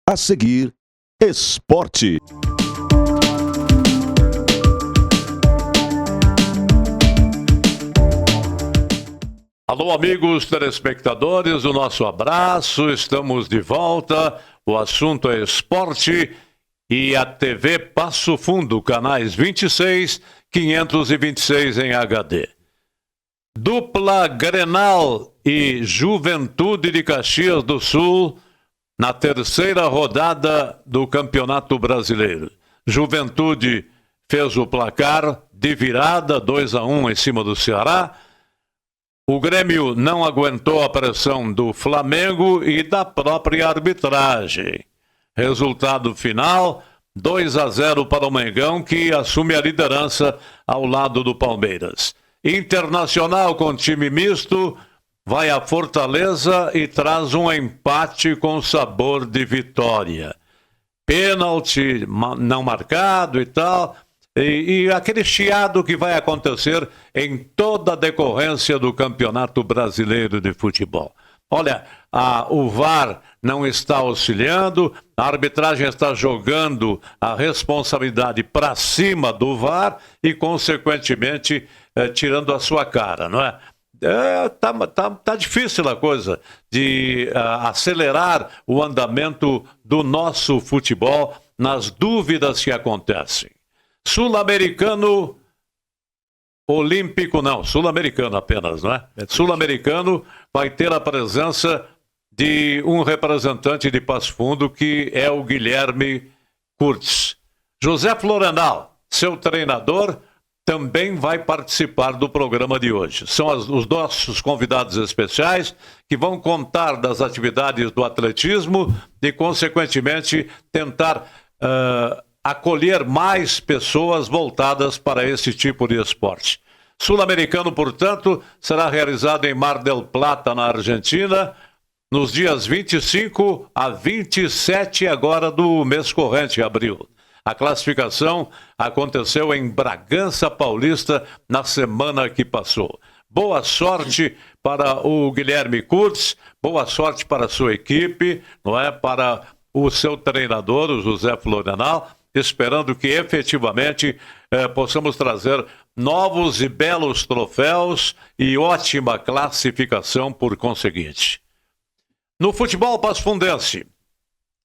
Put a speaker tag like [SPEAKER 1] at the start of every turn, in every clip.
[SPEAKER 1] A seguir, esporte.
[SPEAKER 2] Alô, amigos telespectadores, o nosso abraço, estamos de volta, o assunto é esporte e a TV Passo Fundo, canais 26, 526 em HD. Dupla Grenal e Juventude de Caxias do Sul na terceira rodada do Campeonato Brasileiro. Juventude fez o placar de virada, 2-1 em cima do Ceará. O Grêmio não aguentou a pressão do Flamengo e da própria arbitragem. Resultado final, 2-0 para o Mengão, que assume a liderança ao lado do Palmeiras. Internacional com time misto, vai a Fortaleza e traz um empate com sabor de vitória. Pênalti não marcado e tal, e aquele chiado que vai acontecer em toda a decorrência do Campeonato Brasileiro de Futebol. Olha, o VAR não está auxiliando, a arbitragem está jogando a responsabilidade para cima do VAR e, consequentemente, tirando a sua cara, não é? Tá difícil a coisa de acelerar o andamento do nosso futebol nas dúvidas que acontecem. Sul-americano, olímpico não, sul-americano apenas, não é? Sul-americano vai ter a presença de um representante de Passo Fundo, que é o Guilherme Kurtz. José Florenal, seu treinador, também vai participar do programa de hoje. São os nossos convidados especiais que vão contar das atividades do atletismo e, consequentemente, tentar acolher mais pessoas voltadas para esse tipo de esporte. Sul-americano, portanto, será realizado em Mar del Plata, na Argentina, nos dias 25 a 27 agora do mês corrente, abril. A classificação aconteceu em Bragança Paulista na semana que passou. Boa sorte para o Guilherme Kurtz, boa sorte para a sua equipe, não é? Para o seu treinador, o José Florenal, esperando que efetivamente possamos trazer novos e belos troféus e ótima classificação por conseguinte. No futebol pasfundense,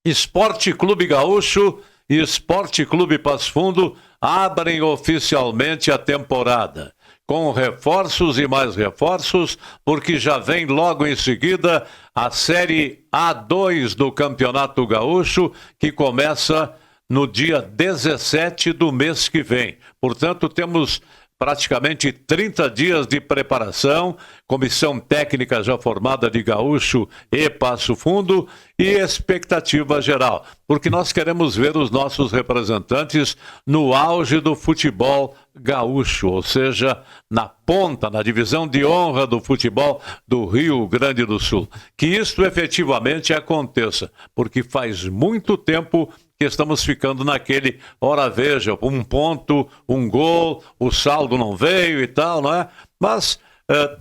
[SPEAKER 2] Esporte Clube Gaúcho e Esporte Clube Passo Fundo abrem oficialmente a temporada, com reforços e mais reforços, porque já vem logo em seguida a Série A2 do Campeonato Gaúcho, que começa no dia 17 do mês que vem. Portanto, temos praticamente 30 dias de preparação, comissão técnica já formada de Gaúcho e Passo Fundo e expectativa geral, porque nós queremos ver os nossos representantes no auge do futebol gaúcho, ou seja, na ponta, na divisão de honra do futebol do Rio Grande do Sul. Que isso efetivamente aconteça, porque faz muito tempo que estamos ficando naquele, ora veja, um ponto, um gol, o saldo não veio e tal, não é? Mas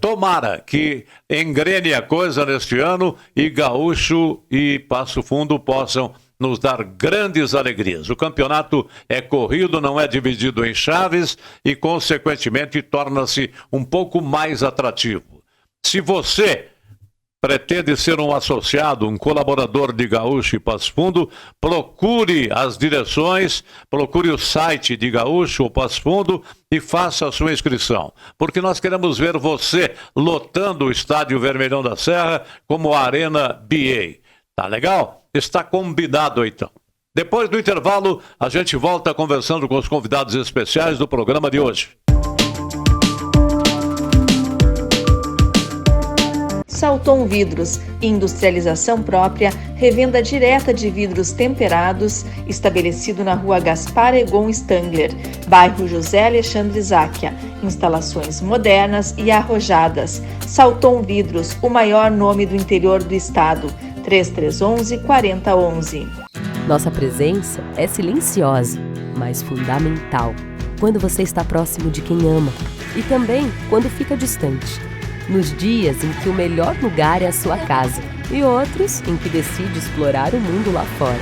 [SPEAKER 2] tomara que engrene a coisa neste ano e Gaúcho e Passo Fundo possam nos dar grandes alegrias. O campeonato é corrido, não é dividido em chaves e, consequentemente, torna-se um pouco mais atrativo. Se você pretende ser um associado, um colaborador de Gaúcho e Passo Fundo, procure as direções, procure o site de Gaúcho ou Passo Fundo e faça a sua inscrição. Porque nós queremos ver você lotando o Estádio Vermelhão da Serra como a Arena BA. Tá legal? Está combinado então. Depois do intervalo, a gente volta conversando com os convidados especiais do programa de hoje.
[SPEAKER 3] Salton Vidros, industrialização própria, revenda direta de vidros temperados, estabelecido na rua Gaspar Egon Stangler, bairro José Alexandre Záquia. Instalações modernas e arrojadas. Salton Vidros, o maior nome do interior do estado. 3311-4011.
[SPEAKER 4] Nossa presença é silenciosa, mas fundamental. Quando você está próximo de quem ama e também quando fica distante. nos dias em que o melhor lugar é a sua casa e outros em que decide explorar o mundo lá fora.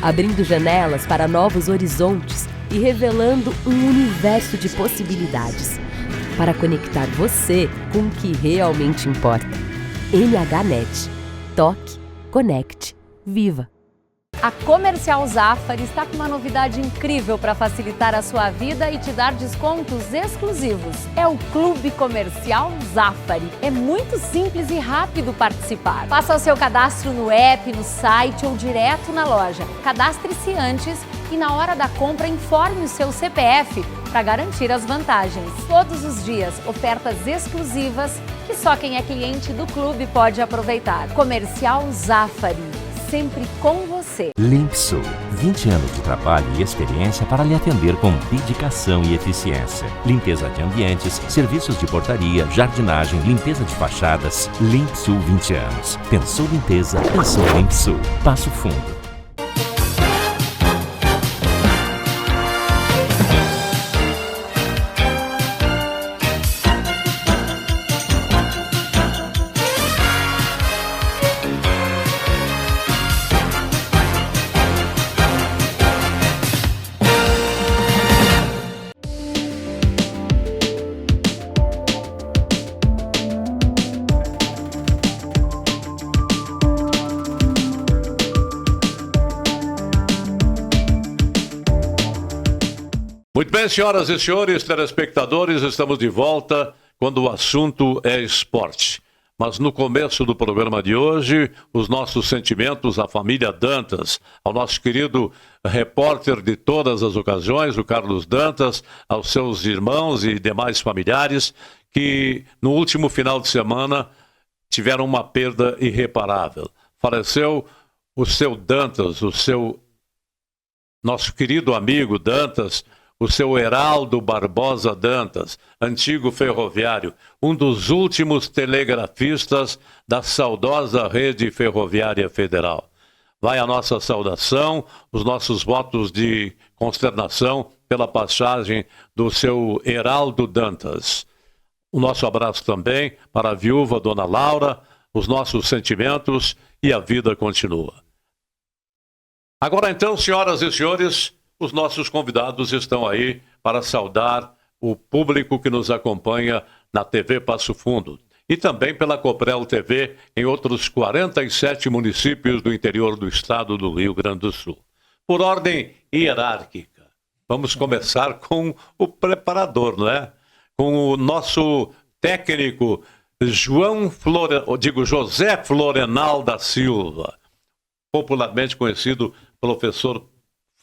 [SPEAKER 4] Abrindo janelas para novos horizontes e revelando um universo de possibilidades para conectar você com o que realmente importa. NHNet. Toque, conecte, viva.
[SPEAKER 5] A Comercial Zafari está com uma novidade incrível para facilitar a sua vida e te dar descontos exclusivos. É o Clube Comercial Zafari. É muito simples e rápido participar. Faça o seu cadastro no app, no site ou direto na loja. Cadastre-se antes e na hora da compra informe o seu CPF para garantir as vantagens. Todos os dias, ofertas exclusivas que só quem é cliente do clube pode aproveitar. Comercial Zafari. Sempre com você.
[SPEAKER 6] Limpsul, 20 anos de trabalho e experiência para lhe atender com dedicação e eficiência. Limpeza de ambientes, serviços de portaria, jardinagem, limpeza de fachadas. Limpsul 20 anos. Pensou limpeza, pensou Limpsul. Passo Fundo.
[SPEAKER 2] Muito bem, senhoras e senhores, telespectadores, estamos de volta quando o assunto é esporte. Mas no começo do programa de hoje, os nossos sentimentos à família Dantas, ao nosso querido repórter de todas as ocasiões, o Carlos Dantas, aos seus irmãos e demais familiares, que no último final de semana tiveram uma perda irreparável. Faleceu o seu Dantas, nosso querido amigo Dantas, o seu Heraldo Barbosa Dantas, antigo ferroviário, um dos últimos telegrafistas da saudosa rede ferroviária federal. Vai a nossa saudação, os nossos votos de consternação pela passagem do seu Heraldo Dantas. O nosso abraço também para a viúva Dona Laura, os nossos sentimentos e a vida continua. Agora então, senhoras e senhores, os nossos convidados estão aí para saudar o público que nos acompanha na TV Passo Fundo e também pela Coprel TV em outros 47 municípios do interior do estado do Rio Grande do Sul. Por ordem hierárquica, vamos começar com o preparador, não é? Com o nosso técnico José Florenal da Silva, popularmente conhecido professor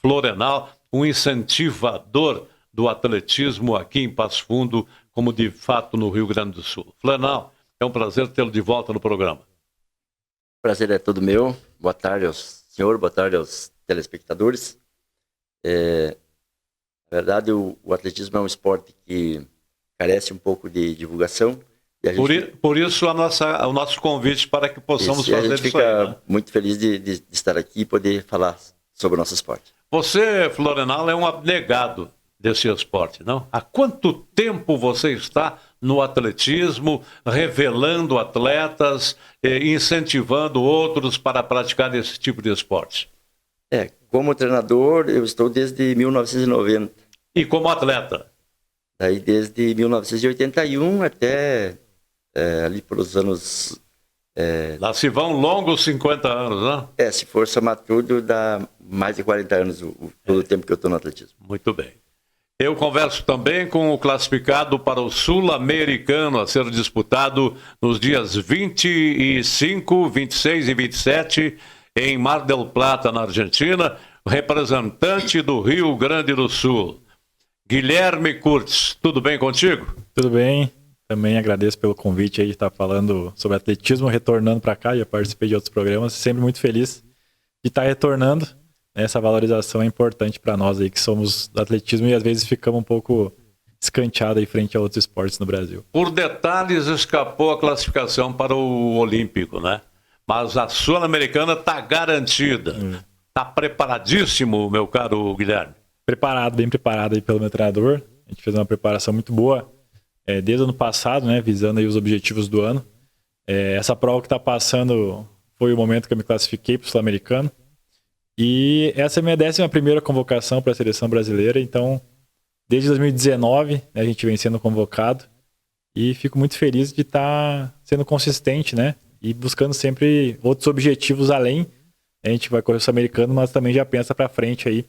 [SPEAKER 2] Florenal, um incentivador do atletismo aqui em Passo Fundo, como de fato no Rio Grande do Sul. Florenal, é um prazer tê-lo de volta no programa.
[SPEAKER 7] O prazer é todo meu. Boa tarde ao senhor, boa tarde aos telespectadores. Na verdade, o atletismo é um esporte que carece um pouco de divulgação. E a gente...
[SPEAKER 2] por isso o nosso convite para que possamos fazer isso.
[SPEAKER 7] A gente fica muito feliz de estar aqui e poder falar sobre o nosso esporte.
[SPEAKER 2] Você, Florenal, é um abnegado desse esporte, não? Há quanto tempo você está no atletismo, revelando atletas, incentivando outros para praticar esse tipo de esporte?
[SPEAKER 7] Como treinador, eu estou desde 1990.
[SPEAKER 2] E como atleta?
[SPEAKER 7] Daí desde 1981 até ali pelos anos...
[SPEAKER 2] Lá se vão longos 50 anos, né?
[SPEAKER 7] Se for somar tudo, dá mais de 40 anos todo o tempo que eu estou no atletismo.
[SPEAKER 2] Muito bem. Eu converso também com o classificado para o Sul-Americano a ser disputado nos dias 25, 26 e 27 em Mar del Plata, na Argentina, representante do Rio Grande do Sul. Guilherme Kurtz, tudo bem contigo?
[SPEAKER 8] Tudo bem. Também agradeço pelo convite aí de estar falando sobre atletismo, retornando para cá. Já participei de outros programas, sempre muito feliz de estar retornando. Essa valorização é importante para nós aí que somos do atletismo e às vezes ficamos um pouco escanteados aí frente a outros esportes no Brasil.
[SPEAKER 2] Por detalhes, escapou a classificação para o Olímpico, né? Mas a Sul-Americana está garantida. Está preparadíssimo, meu caro Guilherme?
[SPEAKER 8] Preparado, bem preparado aí pelo meu treinador. A gente fez uma preparação muito boa. desde o ano passado, né, visando aí os objetivos do ano. Essa prova que está passando foi o momento que eu me classifiquei para o Sul-Americano. E essa é a minha 11ª convocação para a seleção brasileira. Então, desde 2019, né, a gente vem sendo convocado. E fico muito feliz de estar sendo consistente, né? E buscando sempre outros objetivos além. A gente vai correr o Sul-Americano, mas também já pensa para frente aí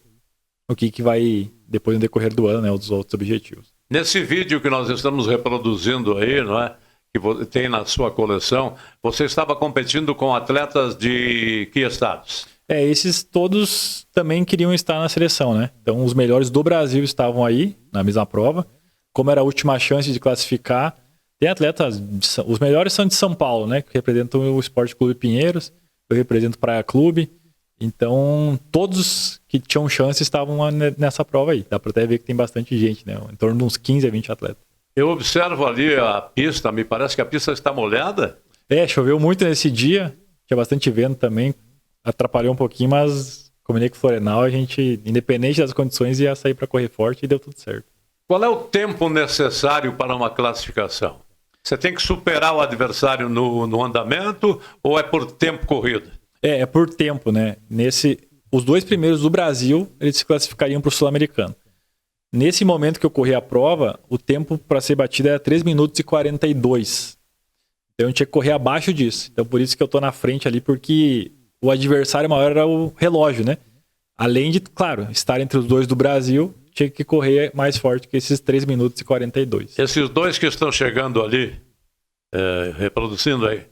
[SPEAKER 8] o que vai, depois no decorrer do ano, né, os outros objetivos.
[SPEAKER 2] Nesse vídeo que nós estamos reproduzindo aí, não é? Que tem na sua coleção, você estava competindo com atletas de que estados?
[SPEAKER 8] Esses todos também queriam estar na seleção, né? Então, os melhores do Brasil estavam aí, na mesma prova. Como era a última chance de classificar, tem atletas, os melhores são de São Paulo, né? Que representam o Esporte Clube Pinheiros, eu represento o Praia Clube. Então, todos que tinham chance estavam nessa prova aí. Dá para até ver que tem bastante gente, né? Em torno de uns 15 a 20 atletas.
[SPEAKER 2] Eu observo ali a pista, me parece que a pista está molhada.
[SPEAKER 8] Choveu muito nesse dia, tinha bastante vento também, atrapalhou um pouquinho, mas combinei com o Florenal, a gente, independente das condições, ia sair para correr forte e deu tudo certo.
[SPEAKER 2] Qual é o tempo necessário para uma classificação? Você tem que superar o adversário no andamento ou é por tempo corrido?
[SPEAKER 8] É por tempo, né? Os 2 primeiros do Brasil, eles se classificariam para o Sul-Americano. Nesse momento que eu corri a prova, o tempo para ser batido era 3 minutos e 42. Então eu tinha que correr abaixo disso. Então por isso que eu tô na frente ali, porque o adversário maior era o relógio, né? Além de, claro, estar entre os 2 do Brasil, tinha que correr mais forte que esses 3 minutos e 42.
[SPEAKER 2] Esses 2 que estão chegando ali, reproduzindo aí,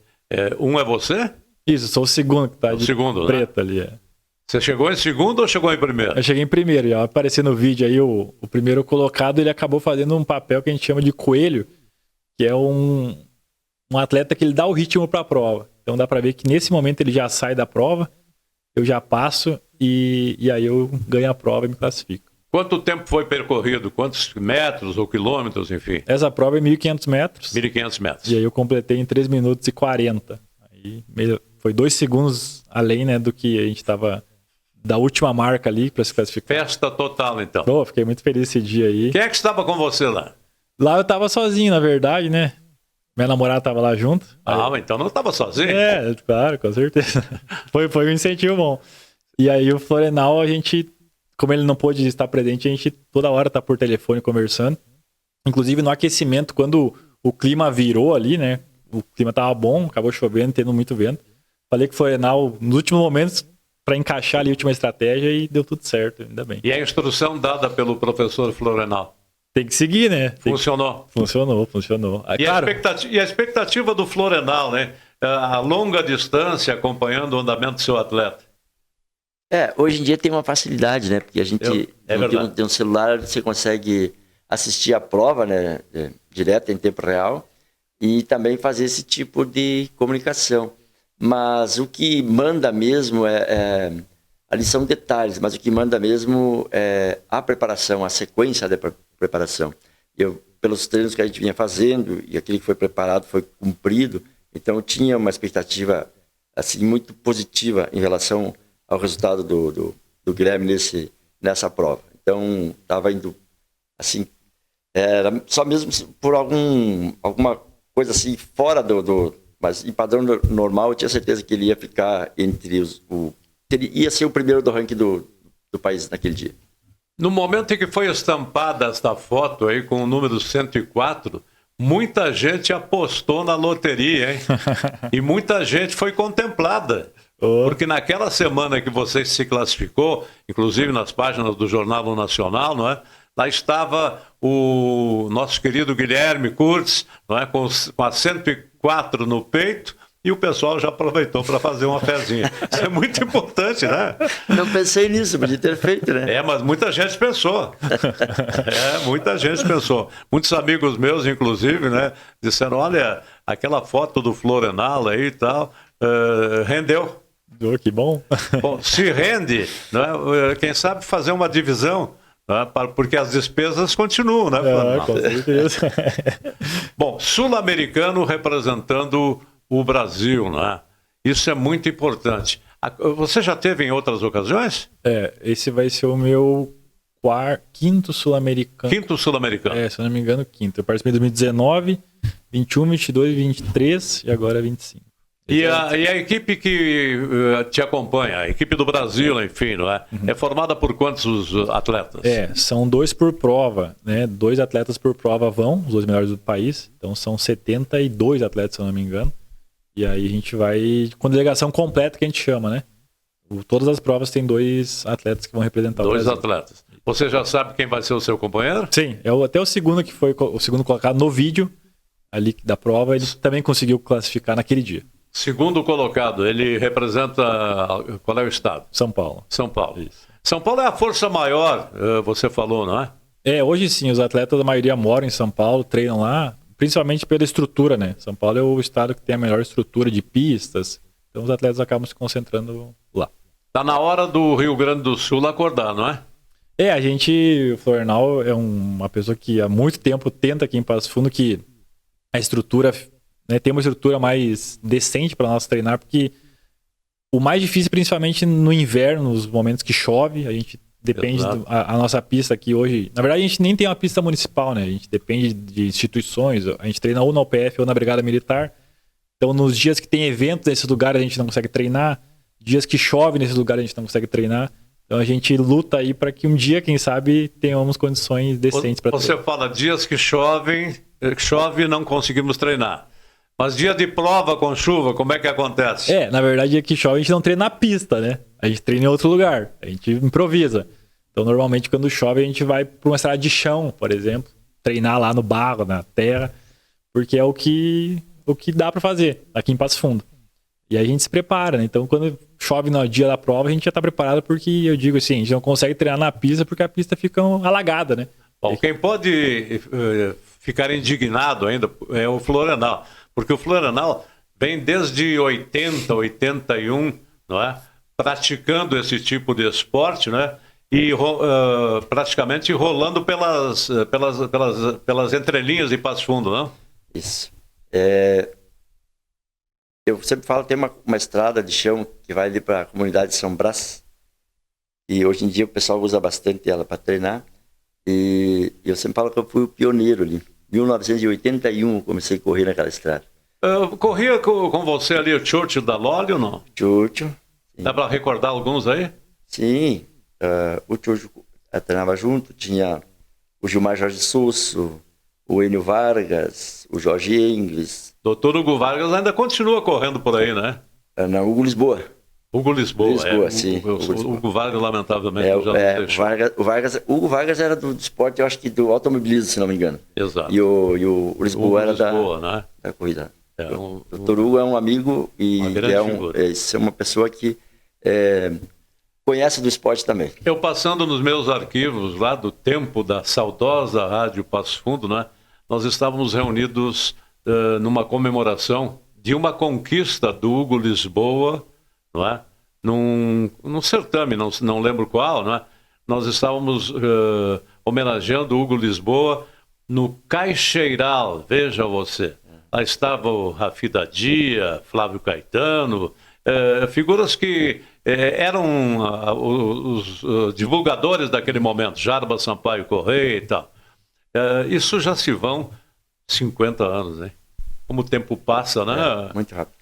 [SPEAKER 2] um é você?
[SPEAKER 8] Isso, sou o segundo que tá de
[SPEAKER 2] segundo,
[SPEAKER 8] preto,
[SPEAKER 2] né?
[SPEAKER 8] Ali.
[SPEAKER 2] Você chegou em segundo ou chegou em primeiro?
[SPEAKER 8] Eu cheguei em primeiro, já apareceu no vídeo aí o primeiro colocado, ele acabou fazendo um papel que a gente chama de coelho, que é um atleta que ele dá o ritmo para a prova. Então dá para ver que nesse momento ele já sai da prova, eu já passo e aí eu ganho a prova e me classifico.
[SPEAKER 2] Quanto tempo foi percorrido? Quantos metros ou quilômetros, enfim?
[SPEAKER 8] Essa prova é 1.500 metros.
[SPEAKER 2] 1.500 metros.
[SPEAKER 8] E aí eu completei em 3 minutos e 40. Aí foi 2 segundos além, né, do que a gente estava da última marca ali para se classificar.
[SPEAKER 2] Festa total, então.
[SPEAKER 8] Fiquei muito feliz esse dia aí.
[SPEAKER 2] Quem é que estava com você lá?
[SPEAKER 8] Lá eu estava sozinho, na verdade, né? Minha namorada estava lá junto.
[SPEAKER 2] Mas então não estava sozinho?
[SPEAKER 8] Claro, com certeza. Foi um incentivo bom. E aí o Florenal, a gente, como ele não pôde estar presente, a gente toda hora tá por telefone conversando. Inclusive no aquecimento, quando o clima virou ali, né? O clima tava bom, acabou chovendo, tendo muito vento. Falei que o Florenal, nos últimos momentos, para encaixar ali a última estratégia e deu tudo certo, ainda bem.
[SPEAKER 2] E a instrução dada pelo professor Florenal?
[SPEAKER 8] Tem que seguir, né?
[SPEAKER 2] Funcionou?
[SPEAKER 8] Funcionou.
[SPEAKER 2] E, claro, a expectativa do Florenal, né? A longa distância acompanhando o andamento do seu atleta.
[SPEAKER 7] Hoje em dia tem uma facilidade, né? Porque a gente tem um celular, você consegue assistir a prova, né? Direto, em tempo real, e também fazer esse tipo de comunicação. Mas o que manda mesmo ali são detalhes, mas o que manda mesmo é a preparação, a sequência da preparação. Pelos treinos que a gente vinha fazendo, e aquele que foi preparado foi cumprido, então eu tinha uma expectativa assim, muito positiva em relação ao resultado do Guilherme nessa prova. Então, estava indo assim, era só mesmo por alguma coisa assim, fora mas em padrão normal, eu tinha certeza que ele ia ficar entre ele ia ser o primeiro do ranking do país naquele dia.
[SPEAKER 2] No momento em que foi estampada esta foto aí com o número 104, muita gente apostou na loteria, hein? E muita gente foi contemplada. Porque naquela semana que você se classificou, inclusive nas páginas do Jornal Nacional, não é? Lá estava o nosso querido Guilherme Kurtz, não é? Com a 104 no peito, e o pessoal já aproveitou para fazer uma fezinha. Isso é muito importante, né?
[SPEAKER 7] Não pensei nisso, podia ter feito, né?
[SPEAKER 2] Mas muita gente pensou. Muita gente pensou. Muitos amigos meus, inclusive, né, disseram, olha, aquela foto do Florenal aí e tal, rendeu.
[SPEAKER 8] Que bom.
[SPEAKER 2] Bom, se rende, né, quem sabe fazer uma divisão, né, porque as despesas continuam, né?
[SPEAKER 8] Com certeza.
[SPEAKER 2] Bom, sul-americano representando o Brasil, né? Isso é muito importante. Você já teve em outras ocasiões?
[SPEAKER 8] Esse vai ser o meu quinto sul-americano.
[SPEAKER 2] Quinto sul-americano.
[SPEAKER 8] Se eu não me engano, quinto. Eu participei em 2019, 21, 22, 23 e agora 25.
[SPEAKER 2] E a equipe que te acompanha, a equipe do Brasil, enfim, não é? É formada por quantos atletas?
[SPEAKER 8] São 2 por prova, né? 2 atletas por prova vão, os 2 melhores do país. Então são 72 atletas, se eu não me engano. E aí a gente vai com delegação completa, que a gente chama, né? Todas as provas tem 2 atletas que vão representar o Brasil.
[SPEAKER 2] 2 atletas. Você já sabe quem vai ser o seu companheiro?
[SPEAKER 8] Sim, até o segundo que foi o segundo colocado no vídeo ali da prova, ele também conseguiu classificar naquele dia.
[SPEAKER 2] Segundo colocado, ele representa qual é o estado?
[SPEAKER 8] São Paulo.
[SPEAKER 2] São Paulo.
[SPEAKER 8] Isso.
[SPEAKER 2] São Paulo é a força maior, você falou, não é?
[SPEAKER 8] Hoje sim, os atletas, a maioria moram em São Paulo, treinam lá, principalmente pela estrutura, né? São Paulo é o estado que tem a melhor estrutura de pistas, então os atletas acabam se concentrando lá.
[SPEAKER 2] Tá na hora do Rio Grande do Sul acordar, não é?
[SPEAKER 8] O Florianal é uma pessoa que há muito tempo tenta aqui em Passo Fundo que a estrutura, né, tem uma estrutura mais decente para nós treinar, porque o mais difícil, principalmente no inverno, nos momentos que chove, a gente depende a nossa pista aqui hoje. Na verdade, a gente nem tem uma pista municipal, né? A gente depende de instituições, a gente treina ou na UPF ou na Brigada Militar. Então, nos dias que tem eventos nesses lugares, a gente não consegue treinar. Dias que chove nesses lugares, a gente não consegue treinar. Então, a gente luta aí para que um dia, quem sabe, tenhamos condições decentes para treinar.
[SPEAKER 2] Você fala dias que chove e não conseguimos treinar. Mas dia de prova com chuva, como é que acontece?
[SPEAKER 8] Na verdade, dia que chove, a gente não treina na pista, né? A gente treina em outro lugar, a gente improvisa. Então, normalmente, quando chove, a gente vai para uma estrada de chão, por exemplo, treinar lá no barro, na terra, porque é o que dá para fazer aqui em Passo Fundo. E aí a gente se prepara, né? Então, quando chove no dia da prova, a gente já está preparado, porque eu digo assim, a gente não consegue treinar na pista porque a pista fica alagada, né?
[SPEAKER 2] Bom, quem pode ficar indignado ainda é o Florianal, porque o Florianal vem desde 80, 81, não é? Praticando esse tipo de esporte, né? E praticamente rolando pelas entrelinhas de Passo Fundo, não?
[SPEAKER 7] Isso. Eu sempre falo, tem uma estrada de chão que vai ali para a comunidade de São Brás, e hoje em dia o pessoal usa bastante ela para treinar, e eu sempre falo que eu fui o pioneiro ali. Em 1981 eu comecei a correr naquela estrada.
[SPEAKER 2] Corria com você ali o Churchill da Loli ou não?
[SPEAKER 7] Churchill.
[SPEAKER 2] Dá para recordar alguns aí?
[SPEAKER 7] Sim, o Churchill treinava junto, tinha o Gilmar Jorge Sousso, o Enio Vargas, o Jorge Engles.
[SPEAKER 2] Doutor Hugo Vargas ainda continua correndo por aí, né?
[SPEAKER 7] Não, Hugo Lisboa.
[SPEAKER 2] Hugo Lisboa,
[SPEAKER 7] sim.
[SPEAKER 2] Hugo Vargas, lamentavelmente, já não deixou.
[SPEAKER 7] Hugo Vargas era do esporte, eu acho que do automobilismo, se não me engano.
[SPEAKER 2] Exato.
[SPEAKER 7] E o Lisboa era
[SPEAKER 2] né?
[SPEAKER 7] Da corrida. O Dr. Hugo é um amigo e é uma pessoa que conhece do esporte também.
[SPEAKER 2] Eu passando nos meus arquivos lá do tempo da saudosa Rádio Passo Fundo, né? Nós estávamos reunidos numa comemoração de uma conquista do Hugo Lisboa, não é? Num certame, não lembro qual, não é? Nós estávamos homenageando o Hugo Lisboa no Caixeiral, veja você. Lá estava o Rafi Dadia, Flávio Caetano, figuras que eram os divulgadores daquele momento, Jarba Sampaio Correia e tal. Isso já se vão 50 anos, né? Como o tempo passa, né?
[SPEAKER 7] Muito rápido.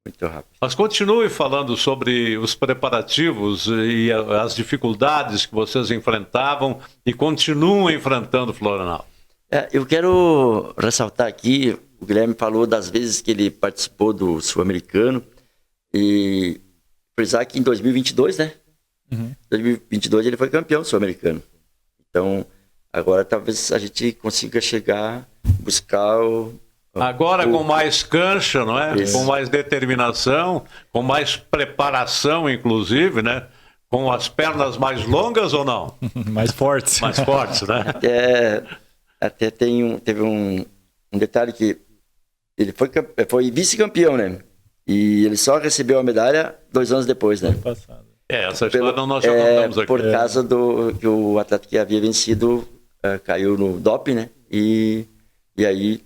[SPEAKER 7] Muito rápido.
[SPEAKER 2] Mas continue falando sobre os preparativos e as dificuldades que vocês enfrentavam e continuam enfrentando, Florianal.
[SPEAKER 7] Eu quero ressaltar aqui, o Guilherme falou das vezes que ele participou do Sul-Americano, e frisar que em 2022, né? 2022 ele foi campeão sul-americano. Então, agora talvez a gente consiga buscar
[SPEAKER 2] Agora com mais cancha, não é?
[SPEAKER 7] Isso.
[SPEAKER 2] Com mais determinação, com mais preparação, inclusive, né? Com as pernas mais longas ou não?
[SPEAKER 8] Mais fortes.
[SPEAKER 2] Mais fortes, né?
[SPEAKER 7] Até teve um detalhe que ele foi vice-campeão, né? E ele só recebeu a medalha 2 anos depois, né?
[SPEAKER 8] Passado.
[SPEAKER 2] Essa história nós já contamos aqui.
[SPEAKER 7] Por causa que o atleta que havia vencido caiu no doping, né? E aí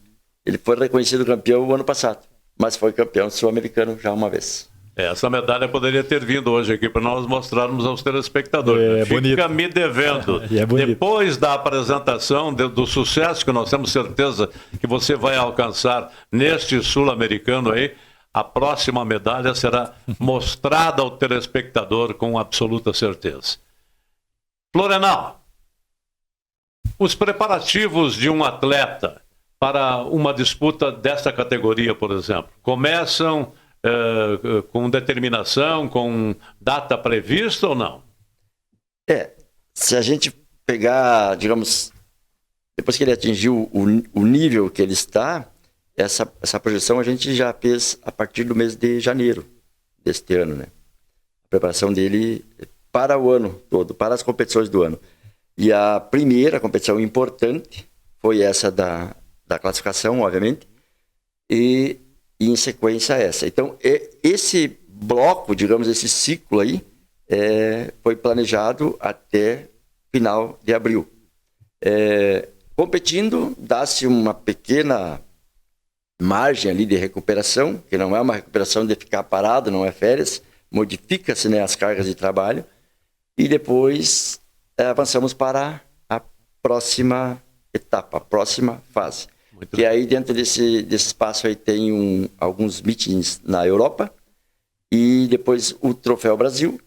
[SPEAKER 7] ele foi reconhecido campeão o ano passado, mas foi campeão sul-americano já uma vez.
[SPEAKER 2] Essa medalha poderia ter vindo hoje aqui para nós mostrarmos aos telespectadores.
[SPEAKER 8] É
[SPEAKER 2] Fica
[SPEAKER 8] bonito.
[SPEAKER 2] me devendo.
[SPEAKER 8] E é bonito.
[SPEAKER 2] Depois da apresentação do sucesso que nós temos certeza que você vai alcançar neste sul-americano aí, a próxima medalha será mostrada ao telespectador com absoluta certeza. Florenal, os preparativos de um atleta para uma disputa desta categoria, por exemplo, começam com determinação, com data prevista ou não?
[SPEAKER 7] Se a gente pegar, digamos, depois que ele atingiu o nível que ele está, essa projeção a gente já fez a partir do mês de janeiro deste ano, né? A preparação dele para o ano todo, para as competições do ano. E a primeira competição importante foi essa da classificação, obviamente, e em sequência essa. Então, esse bloco, digamos, esse ciclo aí, foi planejado até final de abril. Competindo, dá-se uma pequena margem ali de recuperação, que não é uma recuperação de ficar parado, não é férias, modifica-se, né, as cargas de trabalho, e depois avançamos para a próxima etapa, a próxima fase. Que aí dentro desse espaço aí tem alguns meetings na Europa e depois o Troféu Brasil.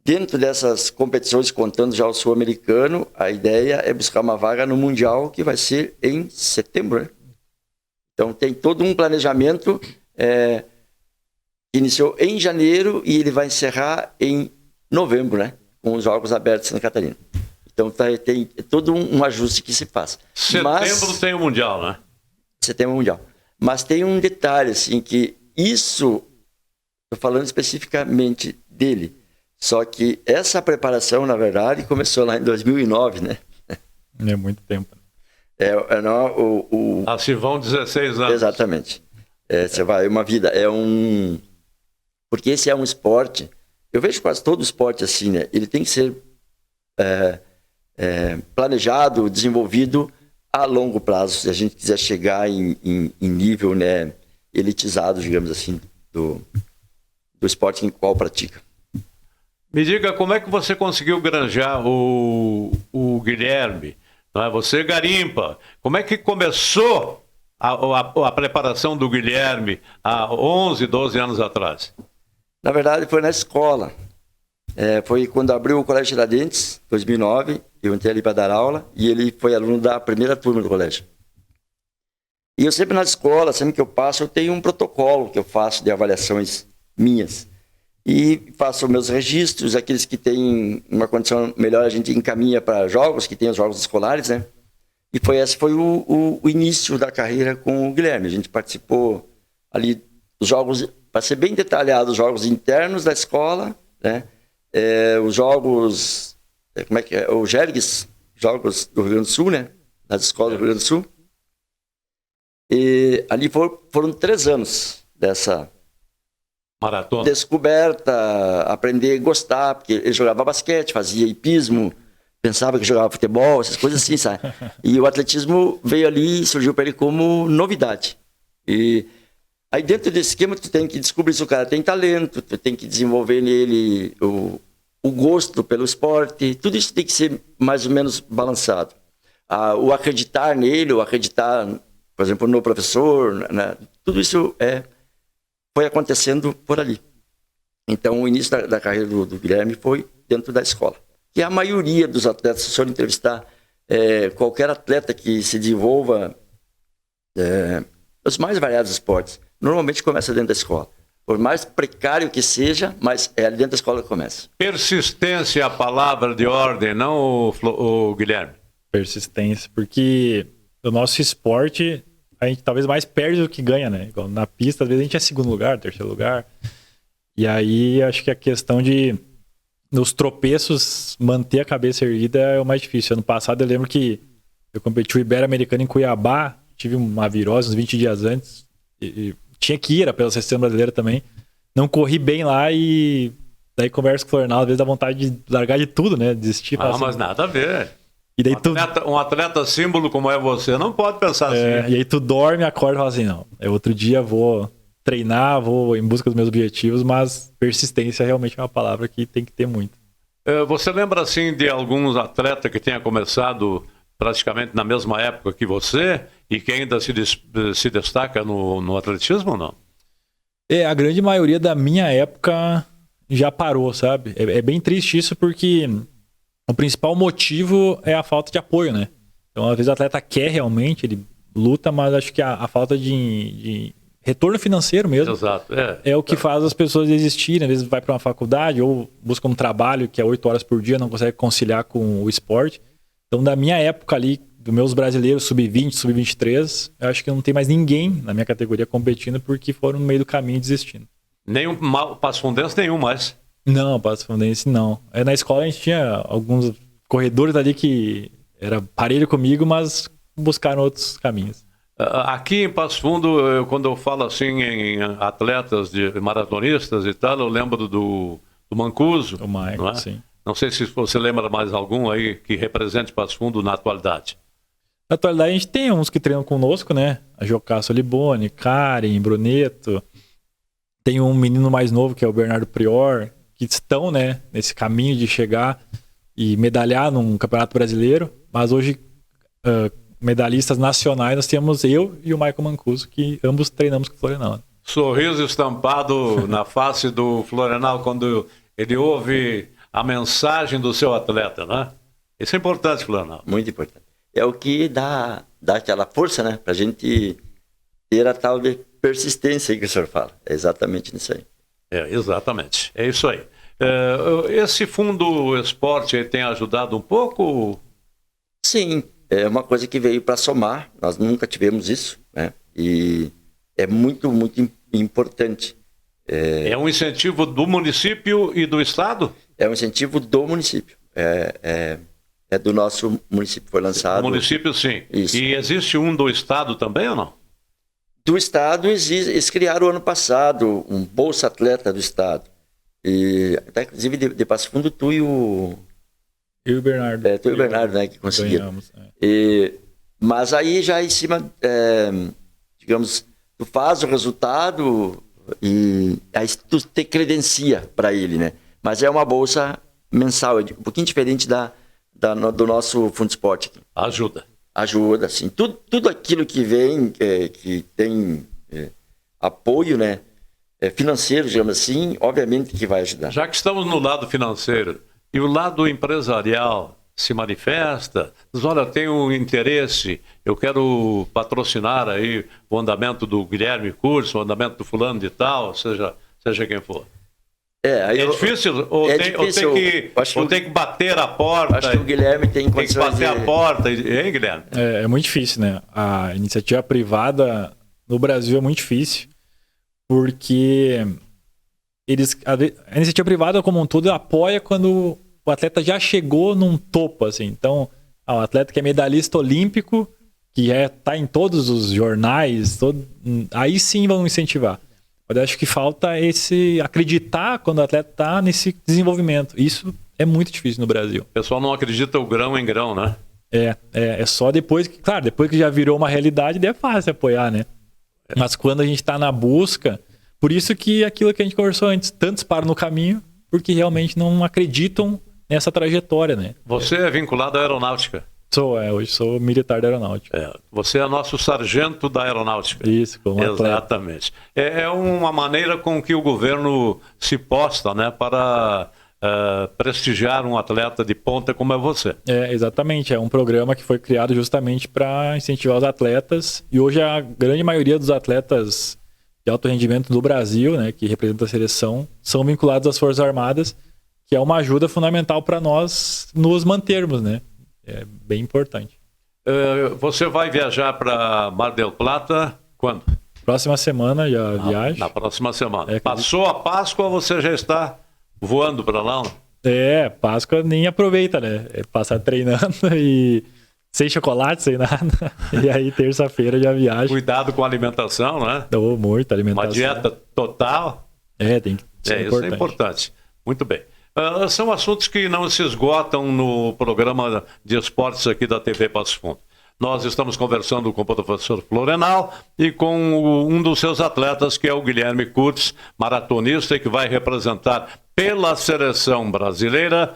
[SPEAKER 7] Dentro dessas competições, contando já o sul-americano, a ideia é buscar uma vaga no Mundial que vai ser em setembro, né? Então tem todo um planejamento que iniciou em janeiro e ele vai encerrar em novembro, né? Com os Jogos Abertos de Santa Catarina. Então tem todo um ajuste que se faz.
[SPEAKER 2] Setembro tem o Mundial, né?
[SPEAKER 7] Setembro Mundial. Mas tem um detalhe, assim, que isso, estou falando especificamente dele, só que essa preparação, na verdade, começou lá em 2009, né?
[SPEAKER 8] É muito tempo.
[SPEAKER 2] Se vão 16 anos.
[SPEAKER 7] Exatamente. Você vai, uma vida. Porque esse é um esporte, eu vejo quase todo esporte assim, né? Ele tem que ser planejado, desenvolvido a longo prazo, se a gente quiser chegar em nível, né, elitizado, digamos assim, do esporte em qual pratica.
[SPEAKER 2] Me diga, como é que você conseguiu granjar o Guilherme? Não é? Você garimpa. Como é que começou a preparação do Guilherme há 11, 12 anos atrás?
[SPEAKER 7] Na verdade, foi na escola. Foi quando abriu o Colégio Tiradentes, 2009, eu entrei ali para dar aula, e ele foi aluno da primeira turma do colégio. E eu sempre na escola, sempre que eu passo, eu tenho um protocolo que eu faço de avaliações minhas. E faço meus registros, aqueles que têm uma condição melhor a gente encaminha para jogos, que tem os jogos escolares, né? E esse foi o início da carreira com o Guilherme. A gente participou ali dos jogos, para ser bem detalhado, os jogos internos da escola, né? Os jogos, o Jergues, jogos do Rio Grande do Sul, né? Nas escolas do Rio Grande do Sul. E ali foram 3 anos dessa
[SPEAKER 2] maratona,
[SPEAKER 7] descoberta, aprender a gostar, porque ele jogava basquete, fazia hipismo, pensava que jogava futebol, essas coisas assim, sabe? E o atletismo veio ali e surgiu para ele como novidade. E aí dentro desse esquema tu tem que descobrir se o cara tem talento, tu tem que desenvolver nele o gosto pelo esporte, tudo isso tem que ser mais ou menos balançado. O acreditar nele, o acreditar, por exemplo, no professor, né? Tudo isso foi acontecendo por ali. Então o início da carreira do Guilherme foi dentro da escola. Que a maioria dos atletas, se o senhor entrevistar qualquer atleta que se desenvolva nos mais variados esportes, normalmente começa dentro da escola. Por mais precário que seja, mas é ali dentro da escola que começa.
[SPEAKER 2] Persistência é a palavra de ordem, não o Guilherme?
[SPEAKER 8] Persistência, porque o nosso esporte, a gente talvez mais perde do que ganha, né? Igual na pista, às vezes a gente é segundo lugar, terceiro lugar. E aí, acho que a questão de, nos tropeços, manter a cabeça erguida é o mais difícil. Ano passado eu lembro que eu competi o Ibero-Americano em Cuiabá, tive uma virose uns 20 dias antes, e tinha que ir, era pela seleção brasileira também. Não corri bem lá e daí converso com o Florenal, às vezes dá vontade de largar de tudo, né? Desistir.
[SPEAKER 2] Mas nada a ver.
[SPEAKER 8] E daí
[SPEAKER 2] um atleta símbolo como é você não pode pensar assim.
[SPEAKER 8] E aí tu dorme, acorda e fala assim, não, outro dia vou treinar, vou em busca dos meus objetivos, mas persistência realmente é uma palavra que tem que ter muito.
[SPEAKER 2] Você lembra, assim, de alguns atletas que tenha começado praticamente na mesma época que você e que ainda se destaca no atletismo ou não?
[SPEAKER 8] A grande maioria da minha época já parou, sabe? É bem triste isso porque o principal motivo é a falta de apoio, né? Então, às vezes o atleta quer realmente, ele luta, mas acho que a falta de retorno financeiro mesmo.
[SPEAKER 2] Exato.
[SPEAKER 8] É o que faz as pessoas desistirem. Às vezes vai para uma faculdade ou busca um trabalho que é 8 horas por dia, não consegue conciliar com o esporte. Então, da minha época ali, dos meus brasileiros sub-20, sub-23, eu acho que não tem mais ninguém na minha categoria competindo porque foram no meio do caminho desistindo.
[SPEAKER 2] Nenhum Passo Fundense, nenhum mais.
[SPEAKER 8] Não, Passo Fundense não. Na escola a gente tinha alguns corredores ali que era parelho comigo, mas buscaram outros caminhos.
[SPEAKER 2] Aqui em Passo Fundo, quando eu falo assim em atletas de maratonistas e tal, eu lembro do Mancuso.
[SPEAKER 8] O Maicon,
[SPEAKER 2] não é?
[SPEAKER 8] Sim.
[SPEAKER 2] Não sei se você lembra mais algum aí que represente Passo Fundo na atualidade.
[SPEAKER 8] Na atualidade a gente tem uns que treinam conosco, né? A Jocasso Liboni, Karen, Bruneto. Tem um menino mais novo que é o Bernardo Prior, que estão, né, nesse caminho de chegar e medalhar num campeonato brasileiro. Mas hoje, medalhistas nacionais, nós temos eu e o Michael Mancuso, que ambos treinamos com o Florenal.
[SPEAKER 2] Sorriso estampado na face do Florenal quando ele ouve a mensagem do seu atleta, né? Isso é importante, Florenal.
[SPEAKER 7] Muito importante. É o que dá aquela força, né? Pra gente ter a tal de persistência aí que o senhor fala. É exatamente isso aí.
[SPEAKER 2] Exatamente. É isso aí. Esse fundo esporte tem ajudado um pouco?
[SPEAKER 7] Sim, é uma coisa que veio para somar. Nós nunca tivemos isso, né? E é muito, muito importante.
[SPEAKER 2] É um incentivo do município e do estado?
[SPEAKER 7] É um incentivo do município. É do nosso município, foi lançado.
[SPEAKER 2] Do município, sim.
[SPEAKER 7] Isso.
[SPEAKER 2] E existe um do estado também ou não?
[SPEAKER 7] Do estado, eles criaram ano passado um Bolsa Atleta do estado. E até, inclusive, de Passo Fundo, tu e o...
[SPEAKER 8] Eu e o Bernardo.
[SPEAKER 7] Tu e o Bernardo, né, que conseguiram. Mas aí já em cima, digamos, tu faz o resultado e aí tu te credencia para ele, né? Mas é uma bolsa mensal, um pouquinho diferente do nosso Fundo Esporte aqui. Ajuda, sim. Tudo aquilo que vem, que tem apoio, né, financeiro, digamos assim, obviamente que vai ajudar.
[SPEAKER 2] Já que estamos no lado financeiro, e o lado empresarial se manifesta, diz, olha, tenho um interesse, eu quero patrocinar aí o andamento do Guilherme Curso, o andamento do fulano de tal, seja quem for. Difícil? Ou tem que bater a porta?
[SPEAKER 7] Acho que o Guilherme tem
[SPEAKER 2] que bater a porta, hein, Guilherme?
[SPEAKER 8] É muito difícil, né? A iniciativa privada no Brasil é muito difícil, porque a iniciativa privada como um todo apoia quando o atleta já chegou num topo, assim. Então, o atleta que é medalhista olímpico, que está em todos os jornais, aí sim vão incentivar. Eu acho que falta esse acreditar quando o atleta está nesse desenvolvimento. Isso é muito difícil no Brasil.
[SPEAKER 2] O pessoal não acredita o grão em grão, né?
[SPEAKER 8] É só depois que, claro, depois que já virou uma realidade, é fácil apoiar, né? Mas quando a gente está na busca, por isso que aquilo que a gente conversou antes, tantos param no caminho, porque realmente não acreditam nessa trajetória, né?
[SPEAKER 2] Você é vinculado à aeronáutica?
[SPEAKER 8] Hoje sou militar da aeronáutica.
[SPEAKER 2] Você é nosso sargento da aeronáutica.
[SPEAKER 8] Isso, como
[SPEAKER 2] exatamente. É uma maneira com que o governo se posta, né, para prestigiar um atleta de ponta como é você.
[SPEAKER 8] Exatamente. É um programa que foi criado justamente para incentivar os atletas. E hoje a grande maioria dos atletas de alto rendimento do Brasil, né, que representam a seleção, são vinculados às Forças Armadas, que é uma ajuda fundamental para nós nos mantermos, né? É bem importante.
[SPEAKER 2] Você vai viajar para Mar del Plata quando?
[SPEAKER 8] Próxima semana já viajo.
[SPEAKER 2] Na próxima semana. Passou a Páscoa, você já está voando para lá?
[SPEAKER 8] Páscoa nem aproveita, né? É passar treinando e sem chocolate, sem nada. E aí terça-feira já viajo.
[SPEAKER 2] Cuidado com a alimentação, né?
[SPEAKER 8] Muita alimentação.
[SPEAKER 2] Uma dieta total.
[SPEAKER 8] Tem que ser
[SPEAKER 2] isso é importante. Muito bem. São assuntos que não se esgotam no programa de esportes aqui da TV Passo Fundo. Nós estamos conversando com o professor Florenal e com um dos seus atletas, que é o Guilherme Kurtz, maratonista, que vai representar pela seleção brasileira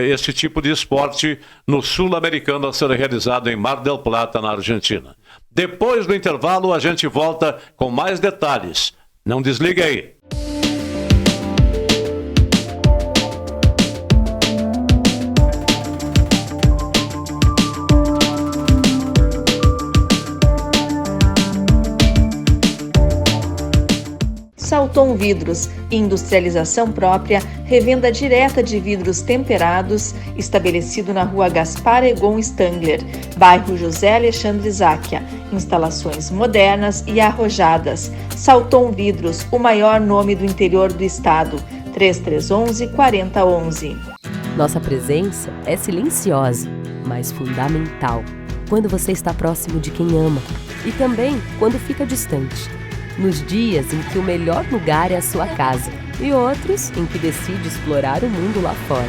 [SPEAKER 2] esse tipo de esporte no Sul-Americano a ser realizado em Mar del Plata, na Argentina. Depois do intervalo, a gente volta com mais detalhes. Não desligue aí.
[SPEAKER 3] Salton Vidros, industrialização própria, revenda direta de vidros temperados, estabelecido na rua Gaspar Egon Stangler, bairro José Alexandre Záquia. Instalações modernas e arrojadas. Salton Vidros, o maior nome do interior do estado. 3311-4011.
[SPEAKER 4] Nossa presença é silenciosa, mas fundamental. Quando você está próximo de quem ama e também quando fica distante. Nos dias em que o melhor lugar é a sua casa e outros em que decide explorar o mundo lá fora.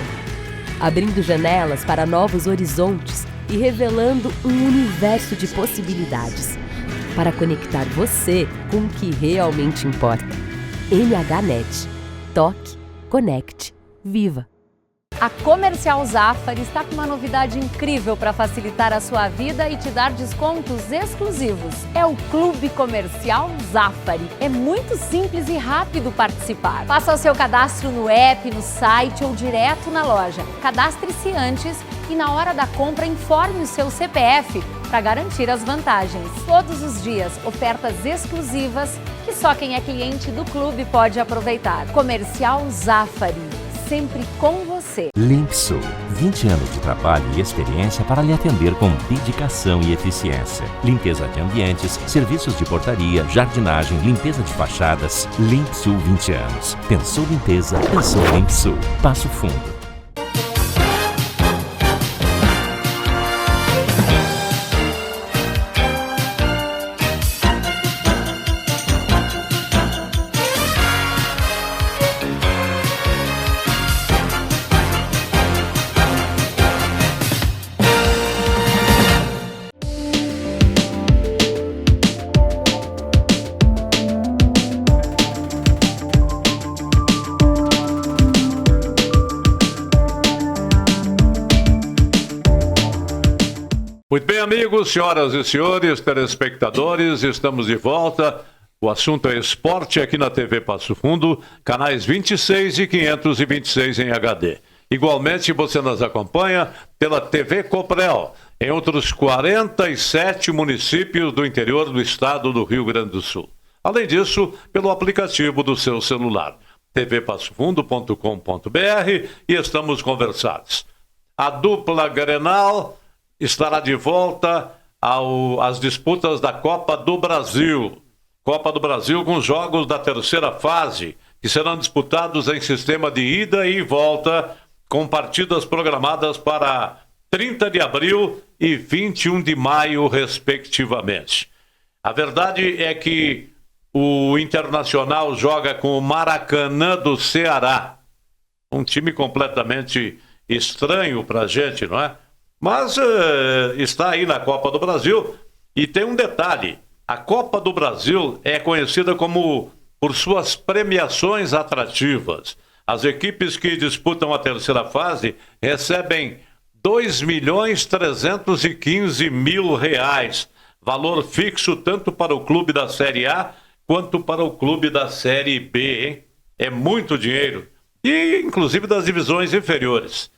[SPEAKER 4] Abrindo janelas para novos horizontes e revelando um universo de possibilidades para conectar você com o que realmente importa. MHNet. Toque, conecte, viva!
[SPEAKER 5] A Comercial Zafari está com uma novidade incrível para facilitar a sua vida e te dar descontos exclusivos. É o Clube Comercial Zafari. É muito simples e rápido participar. Faça o seu cadastro no app, no site ou direto na loja. Cadastre-se antes e na hora da compra informe o seu CPF para garantir as vantagens. Todos os dias, ofertas exclusivas que só quem é cliente do clube pode aproveitar. Comercial Zafari. Sempre com você.
[SPEAKER 6] Limpsul, 20 anos de trabalho e experiência para lhe atender com dedicação e eficiência. Limpeza de ambientes, serviços de portaria, jardinagem, limpeza de fachadas. Limpsul 20 anos. Pensou limpeza, pensou Limpsul. Passo Fundo.
[SPEAKER 2] Muito bem, amigos, senhoras e senhores, telespectadores, estamos de volta. O assunto é esporte aqui na TV Passo Fundo, canais 26 e 526 em HD. Igualmente, você nos acompanha pela TV Coprel, em outros 47 municípios do interior do estado do Rio Grande do Sul. Além disso, pelo aplicativo do seu celular, tvpassofundo.com.br, e estamos conversados. A dupla Grenal estará de volta às disputas da Copa do Brasil. Copa do Brasil com jogos da terceira fase, que serão disputados em sistema de ida e volta, com partidas programadas para 30 de abril e 21 de maio, respectivamente. A verdade é que o Internacional joga com o Maracanã do Ceará. Um time completamente estranho para a gente, não é? Mas está aí na Copa do Brasil. E tem um detalhe: a Copa do Brasil é conhecida por suas premiações atrativas. As equipes que disputam a terceira fase recebem R$2.315.000, valor fixo tanto para o clube da Série A quanto para o clube da Série B, hein? É muito dinheiro, e inclusive das divisões inferiores.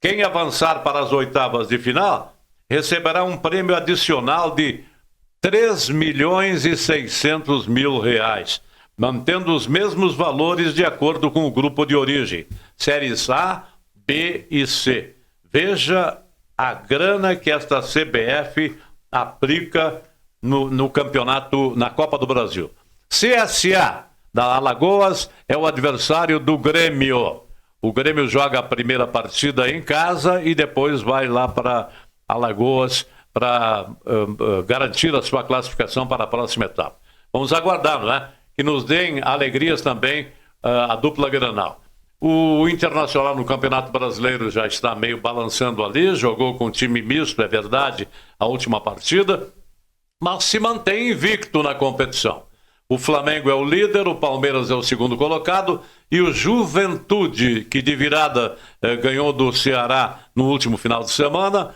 [SPEAKER 2] Quem avançar para as oitavas de final receberá um prêmio adicional de R$3.600.000, mantendo os mesmos valores de acordo com o grupo de origem, séries A, B e C. Veja a grana que esta CBF aplica no campeonato, na Copa do Brasil. CSA da Alagoas é o adversário do Grêmio. O Grêmio joga a primeira partida em casa e depois vai lá para Alagoas para garantir a sua classificação para a próxima etapa. Vamos aguardar, né? Que nos deem alegrias também a dupla Grenal. O Internacional no Campeonato Brasileiro já está meio balançando ali, jogou com time misto, é verdade, a última partida, mas se mantém invicto na competição. O Flamengo é o líder, o Palmeiras é o segundo colocado e o Juventude, que de virada ganhou do Ceará no último final de semana,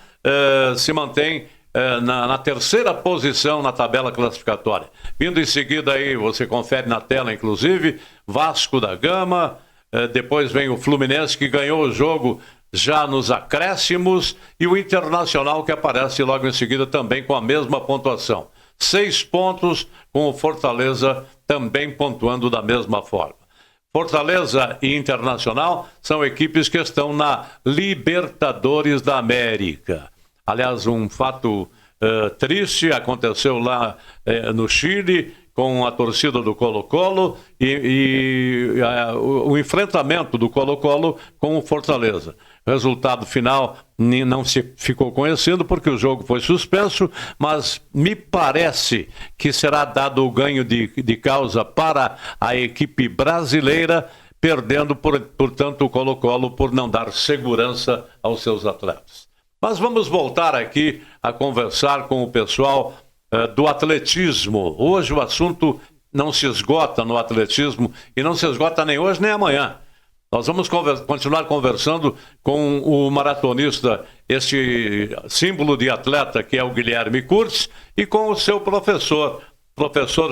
[SPEAKER 2] se mantém na terceira posição na tabela classificatória. Vindo em seguida aí, você confere na tela inclusive, Vasco da Gama, depois vem o Fluminense que ganhou o jogo já nos acréscimos e o Internacional que aparece logo em seguida também com a mesma pontuação. 6 pontos, com o Fortaleza também pontuando da mesma forma. Fortaleza e Internacional são equipes que estão na Libertadores da América. Aliás, um fato triste aconteceu lá no Chile com a torcida do Colo-Colo o enfrentamento do Colo-Colo com o Fortaleza. Resultado final não se ficou conhecido porque o jogo foi suspenso, mas me parece que será dado o ganho de causa para a equipe brasileira, perdendo, portanto, o Colo-Colo por não dar segurança aos seus atletas. Mas vamos voltar aqui a conversar com o pessoal do atletismo. Hoje o assunto não se esgota no atletismo e não se esgota nem hoje nem amanhã. Nós vamos continuar conversando com o maratonista, este símbolo de atleta que é o Guilherme Kurtz, e com o seu professor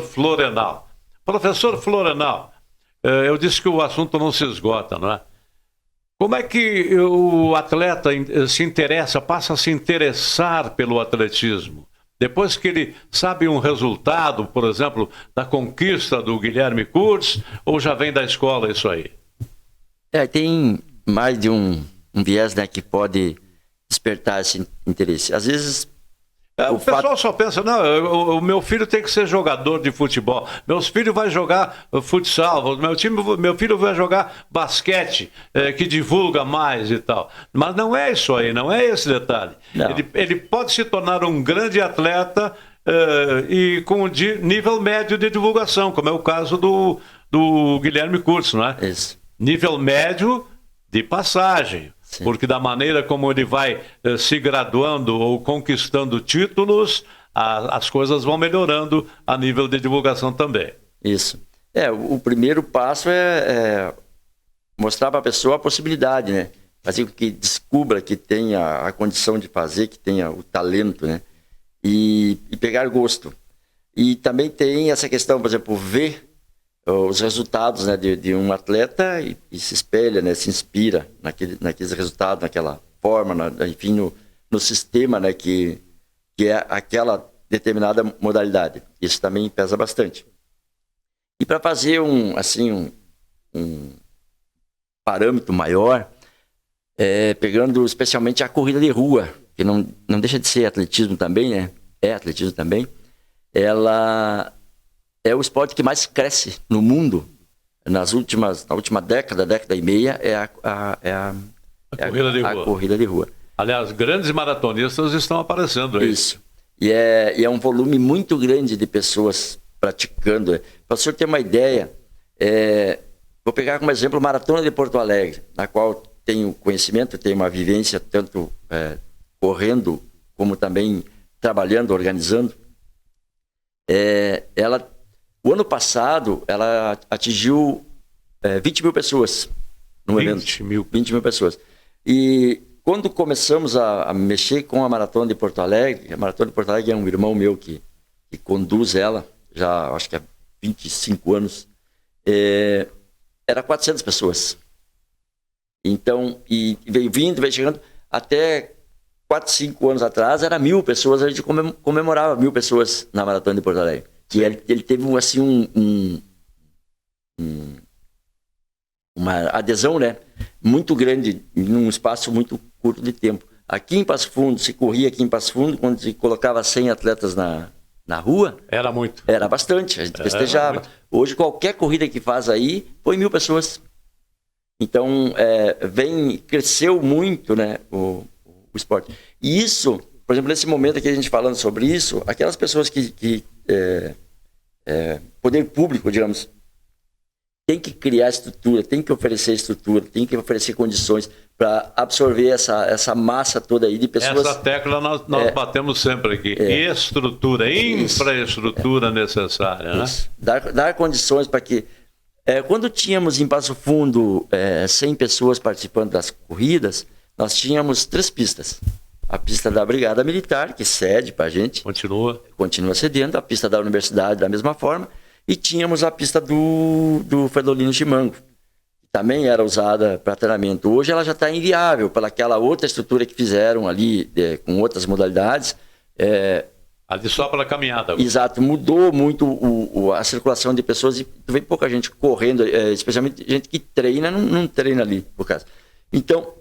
[SPEAKER 2] Florenal. Professor Florenal, eu disse que o assunto não se esgota, não é? Como é que o atleta se interessa, passa a se interessar pelo atletismo? Depois que ele sabe um resultado, por exemplo, da conquista do Guilherme Kurtz, ou já vem da escola isso aí?
[SPEAKER 7] Tem mais de um viés, né, que pode despertar esse interesse. Às vezes...
[SPEAKER 2] o pessoal só pensa, não, o meu filho tem que ser jogador de futebol, meu filho vai jogar futsal, meu filho vai jogar basquete, que divulga mais e tal. Mas não é isso aí, não é esse detalhe. Ele pode se tornar um grande atleta e com nível médio de divulgação, como é o caso do Guilherme Kurtz, não é?
[SPEAKER 7] Isso.
[SPEAKER 2] Nível médio de passagem. Sim. Porque da maneira como ele vai se graduando ou conquistando títulos, as coisas vão melhorando a nível de divulgação também.
[SPEAKER 7] Isso. O primeiro passo é mostrar para a pessoa a possibilidade, né? Fazer com que descubra que tenha a condição de fazer, que tenha o talento, né? E pegar gosto. E também tem essa questão, por exemplo, ver os resultados, né, de um atleta e se espelha, né, se inspira naqueles resultados, naquela forma, enfim, no sistema, né, que é aquela determinada modalidade. Isso também pesa bastante. E para fazer um parâmetro maior, pegando especialmente a corrida de rua, que não deixa de ser atletismo também, né? É atletismo também. Ela é o esporte que mais cresce no mundo na última década e meia, é a corrida de rua.
[SPEAKER 2] Aliás, grandes maratonistas estão aparecendo aí.
[SPEAKER 7] Isso. E é um volume muito grande de pessoas praticando. Para o senhor ter uma ideia, vou pegar como exemplo a Maratona de Porto Alegre, na qual tenho conhecimento, tenho uma vivência tanto correndo como também trabalhando, organizando. O ano passado, ela atingiu 20 mil pessoas no evento. 20 mil pessoas. E quando começamos a mexer com a Maratona de Porto Alegre, a Maratona de Porto Alegre é um irmão meu que conduz ela, já acho que há 25 anos, era 400 pessoas. Então, e veio chegando, até 4, 5 anos atrás, era 1.000 pessoas, a gente comemorava 1.000 pessoas na Maratona de Porto Alegre. E ele teve uma adesão, né, muito grande, num espaço muito curto de tempo. Aqui em Passo Fundo, se corria aqui em Passo Fundo, quando se colocava 100 atletas na rua...
[SPEAKER 2] Era muito.
[SPEAKER 7] Era bastante, a gente festejava. Hoje, qualquer corrida que faz aí, foi 1.000 pessoas. Então, cresceu muito, né, o esporte. E isso, por exemplo, nesse momento aqui a gente falando sobre isso, aquelas pessoas que poder público, digamos, tem que criar estrutura, tem que oferecer estrutura, tem que oferecer condições para absorver essa massa toda aí de pessoas.
[SPEAKER 2] Essa tecla nós batemos sempre aqui. Estrutura, infraestrutura necessária, né?
[SPEAKER 7] Dar condições para que... quando tínhamos em Passo Fundo 100 pessoas participando das corridas, nós tínhamos 3 pistas. A pista da Brigada Militar, que cede para a gente. Continua cedendo. A pista da Universidade, da mesma forma. E tínhamos a pista do Fredolino Chimango, que também era usada para treinamento. Hoje ela já está inviável, pelaquela outra estrutura que fizeram ali, com outras modalidades.
[SPEAKER 2] Ali só para caminhada. Agora.
[SPEAKER 7] Exato, mudou muito a circulação de pessoas e tu vê pouca gente correndo, especialmente gente que treina, não treina ali, por causa. Então,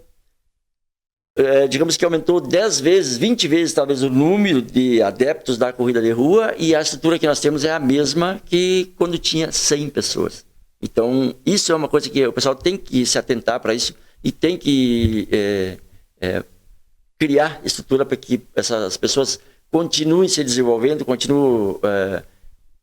[SPEAKER 7] digamos que aumentou 10 vezes, 20 vezes talvez o número de adeptos da corrida de rua, e a estrutura que nós temos é a mesma que quando tinha 100 pessoas. Então, isso é uma coisa que o pessoal tem que se atentar para isso e tem que criar estrutura para que essas pessoas continuem se desenvolvendo, continuem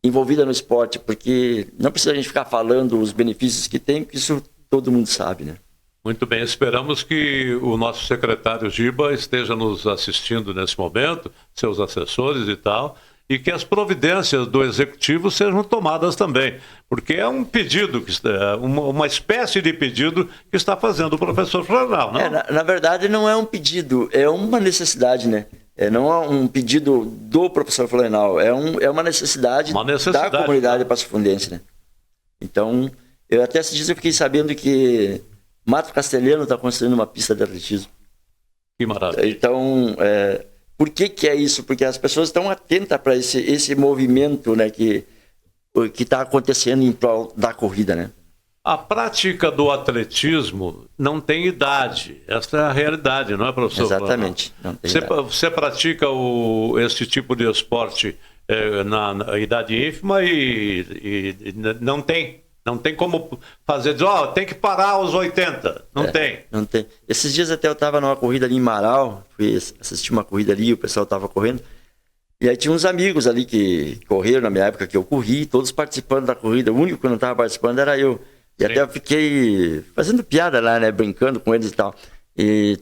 [SPEAKER 7] envolvidas no esporte, porque não precisa a gente ficar falando os benefícios que tem, porque isso todo mundo sabe, né?
[SPEAKER 2] Muito bem, esperamos que o nosso secretário Giba esteja nos assistindo nesse momento, seus assessores e tal, e que as providências do executivo sejam tomadas também, porque é um pedido, uma espécie de pedido que está fazendo o professor Florenal, não?
[SPEAKER 7] Na verdade não é um pedido, é uma necessidade, né? Não é um pedido do professor Florenal, é uma necessidade da comunidade passofundense, né? Então, eu até esses dias eu fiquei sabendo que Mato Castelhano está construindo uma pista de atletismo.
[SPEAKER 2] Que maravilha.
[SPEAKER 7] Então, por que é isso? Porque as pessoas estão atentas para esse movimento, né, que está acontecendo em prol da corrida, né?
[SPEAKER 2] A prática do atletismo não tem idade. Essa é a realidade, não é, professor?
[SPEAKER 7] Exatamente. Não tem idade.
[SPEAKER 2] Você pratica esse tipo de esporte na idade ínfima e não tem como fazer, tem que parar aos 80. Não tem.
[SPEAKER 7] Não tem. Esses dias até eu estava numa corrida ali em Marau, fui assistir uma corrida ali, o pessoal estava correndo, e aí tinha uns amigos ali que correram na minha época que eu corri, todos participando da corrida, o único que não estava participando era eu. E até eu fiquei fazendo piada lá, né, brincando com eles e tal. E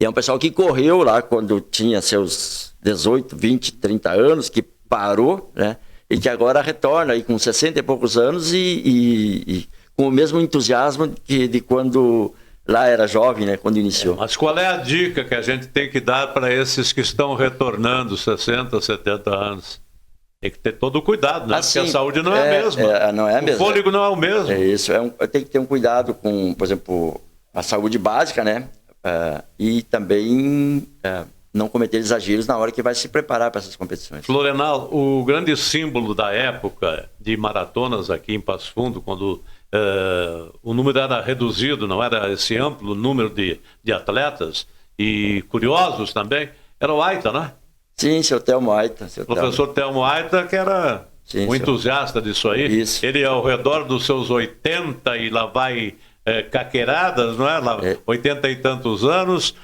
[SPEAKER 7] é um pessoal que correu lá quando tinha seus 18, 20, 30 anos, que parou, né? E que agora retorna aí com 60 e poucos anos e com o mesmo entusiasmo de quando lá era jovem, né, quando iniciou.
[SPEAKER 2] Mas qual é a dica que a gente tem que dar para esses que estão retornando 60, 70 anos? Tem que ter todo o cuidado, né? Porque a saúde não é a mesma.
[SPEAKER 7] Não é a mesma.
[SPEAKER 2] O fôlego não é o mesmo.
[SPEAKER 7] É isso. Tem que ter um cuidado com, por exemplo, a saúde básica, né? E também não cometer exageros na hora que vai se preparar para essas competições.
[SPEAKER 2] Florenal, o grande símbolo da época de maratonas aqui em Passo Fundo, quando o número era reduzido, não era esse amplo número de atletas e curiosos também, era o Aita, né?
[SPEAKER 7] Sim, seu Telmo Aita.
[SPEAKER 2] Professor Telmo Aita, que era entusiasta disso aí.
[SPEAKER 7] Isso.
[SPEAKER 2] Ele, ao redor dos seus 80 e lá vai caqueradas, não é? 80 e tantos anos,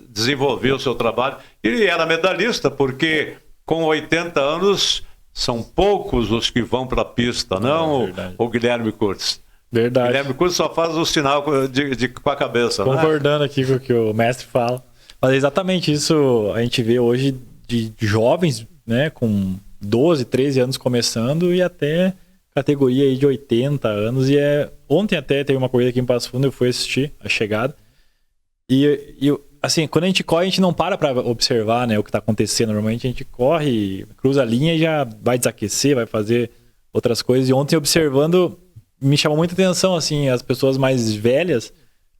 [SPEAKER 2] desenvolveu o seu trabalho. E era medalhista, porque com 80 anos são poucos os que vão para a pista, não, o Guilherme Curtis?
[SPEAKER 8] Verdade.
[SPEAKER 2] Guilherme Curtis só faz o sinal com a cabeça.
[SPEAKER 8] Concordando aqui com o que o mestre fala. Mas é exatamente isso a gente vê hoje de jovens, né, com 12, 13 anos começando e até categoria aí de 80 anos. E ontem até teve uma corrida aqui em Passo Fundo, eu fui assistir a chegada. E assim, quando a gente corre, a gente não para observar, né, o que está acontecendo. Normalmente a gente corre, cruza a linha e já vai desaquecer, vai fazer outras coisas. E ontem, observando, me chamou muita atenção, assim, as pessoas mais velhas,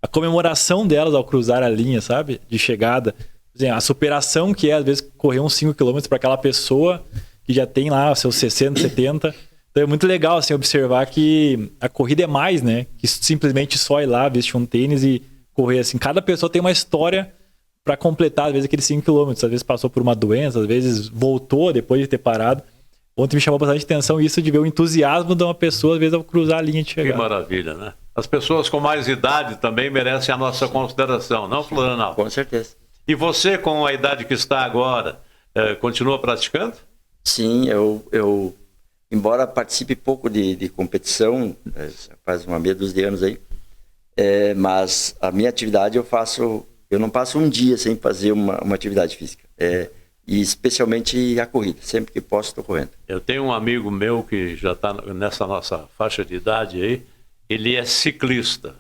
[SPEAKER 8] a comemoração delas ao cruzar a linha, sabe? De chegada. Assim, a superação que é, às vezes, correr uns 5 km para aquela pessoa que já tem lá seus 60, 70. Então é muito legal, assim, observar que a corrida é mais, né? Que simplesmente só ir lá, vestir um tênis e correr, assim. Cada pessoa tem uma história para completar, às vezes, aqueles 5 km. Às vezes passou por uma doença, às vezes voltou depois de ter parado. Ontem me chamou bastante atenção isso de ver o entusiasmo de uma pessoa, às vezes, ao cruzar a linha de chegada.
[SPEAKER 2] Que maravilha, né? As pessoas com mais idade também merecem a nossa consideração, não, Florenal?
[SPEAKER 7] Com certeza.
[SPEAKER 2] E você, com a idade que está agora, continua praticando?
[SPEAKER 7] Sim, eu embora participe pouco de competição, faz uma meia dúzia de anos aí, mas a minha atividade eu não passo um dia sem fazer uma atividade física. E especialmente a corrida, sempre que posso estou correndo.
[SPEAKER 2] Eu tenho um amigo meu que já está nessa nossa faixa de idade aí, ele é ciclista.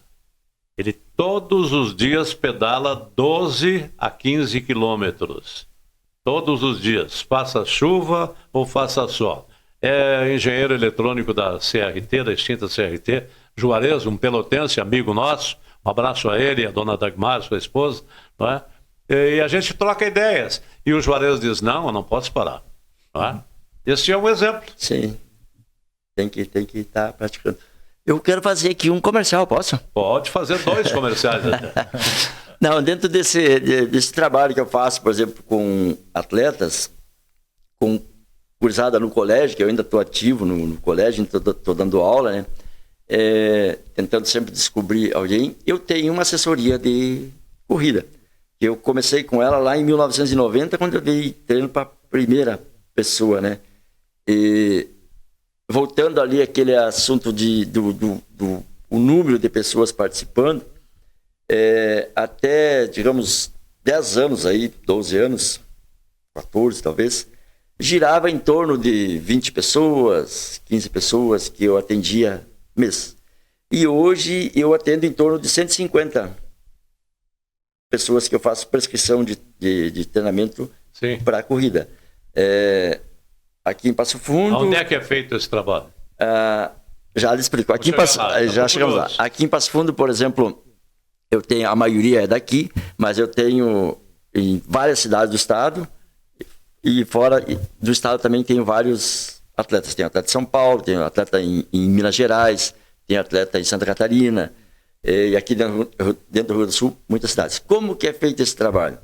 [SPEAKER 2] Ele todos os dias pedala 12 a 15 quilômetros. Todos os dias, faça chuva ou faça sol. É engenheiro eletrônico da CRT, da extinta CRT, Juarez, um pelotense, amigo nosso. Um abraço a ele, a dona Dagmar, sua esposa, não é? E a gente troca ideias. E o Juarez diz, não, eu não posso parar. Não é? Esse é um exemplo.
[SPEAKER 7] Sim, tem que estar praticando. Eu quero fazer aqui um comercial, posso?
[SPEAKER 2] Pode fazer 2 comerciais até.
[SPEAKER 7] Não, dentro desse trabalho que eu faço, por exemplo, com atletas, com cursada no colégio, que eu ainda estou ativo no colégio, estou dando aula, né? Tentando sempre descobrir alguém. Eu tenho uma assessoria de corrida. Eu comecei com ela lá em 1990, quando eu dei treino para a primeira pessoa, né? E voltando ali aquele assunto do número de pessoas participando, até, digamos, 10 anos aí, 12 anos, 14 talvez, girava em torno de 20 pessoas, 15 pessoas que eu atendia mês. E hoje eu atendo em torno de 150 pessoas que eu faço prescrição de treinamento para a corrida. Aqui em Passo Fundo...
[SPEAKER 2] Onde é que é feito esse trabalho?
[SPEAKER 7] Já lhe explico. Já chegamos lá. Aqui em Passo Fundo, por exemplo, eu tenho, a maioria é daqui, mas eu tenho em várias cidades do estado, e fora do estado também tenho vários atletas. Tenho atleta de São Paulo, tenho atleta em Minas Gerais, tenho atleta em Santa Catarina, e aqui dentro do Rio Grande do Sul, muitas cidades. Como que é feito esse trabalho?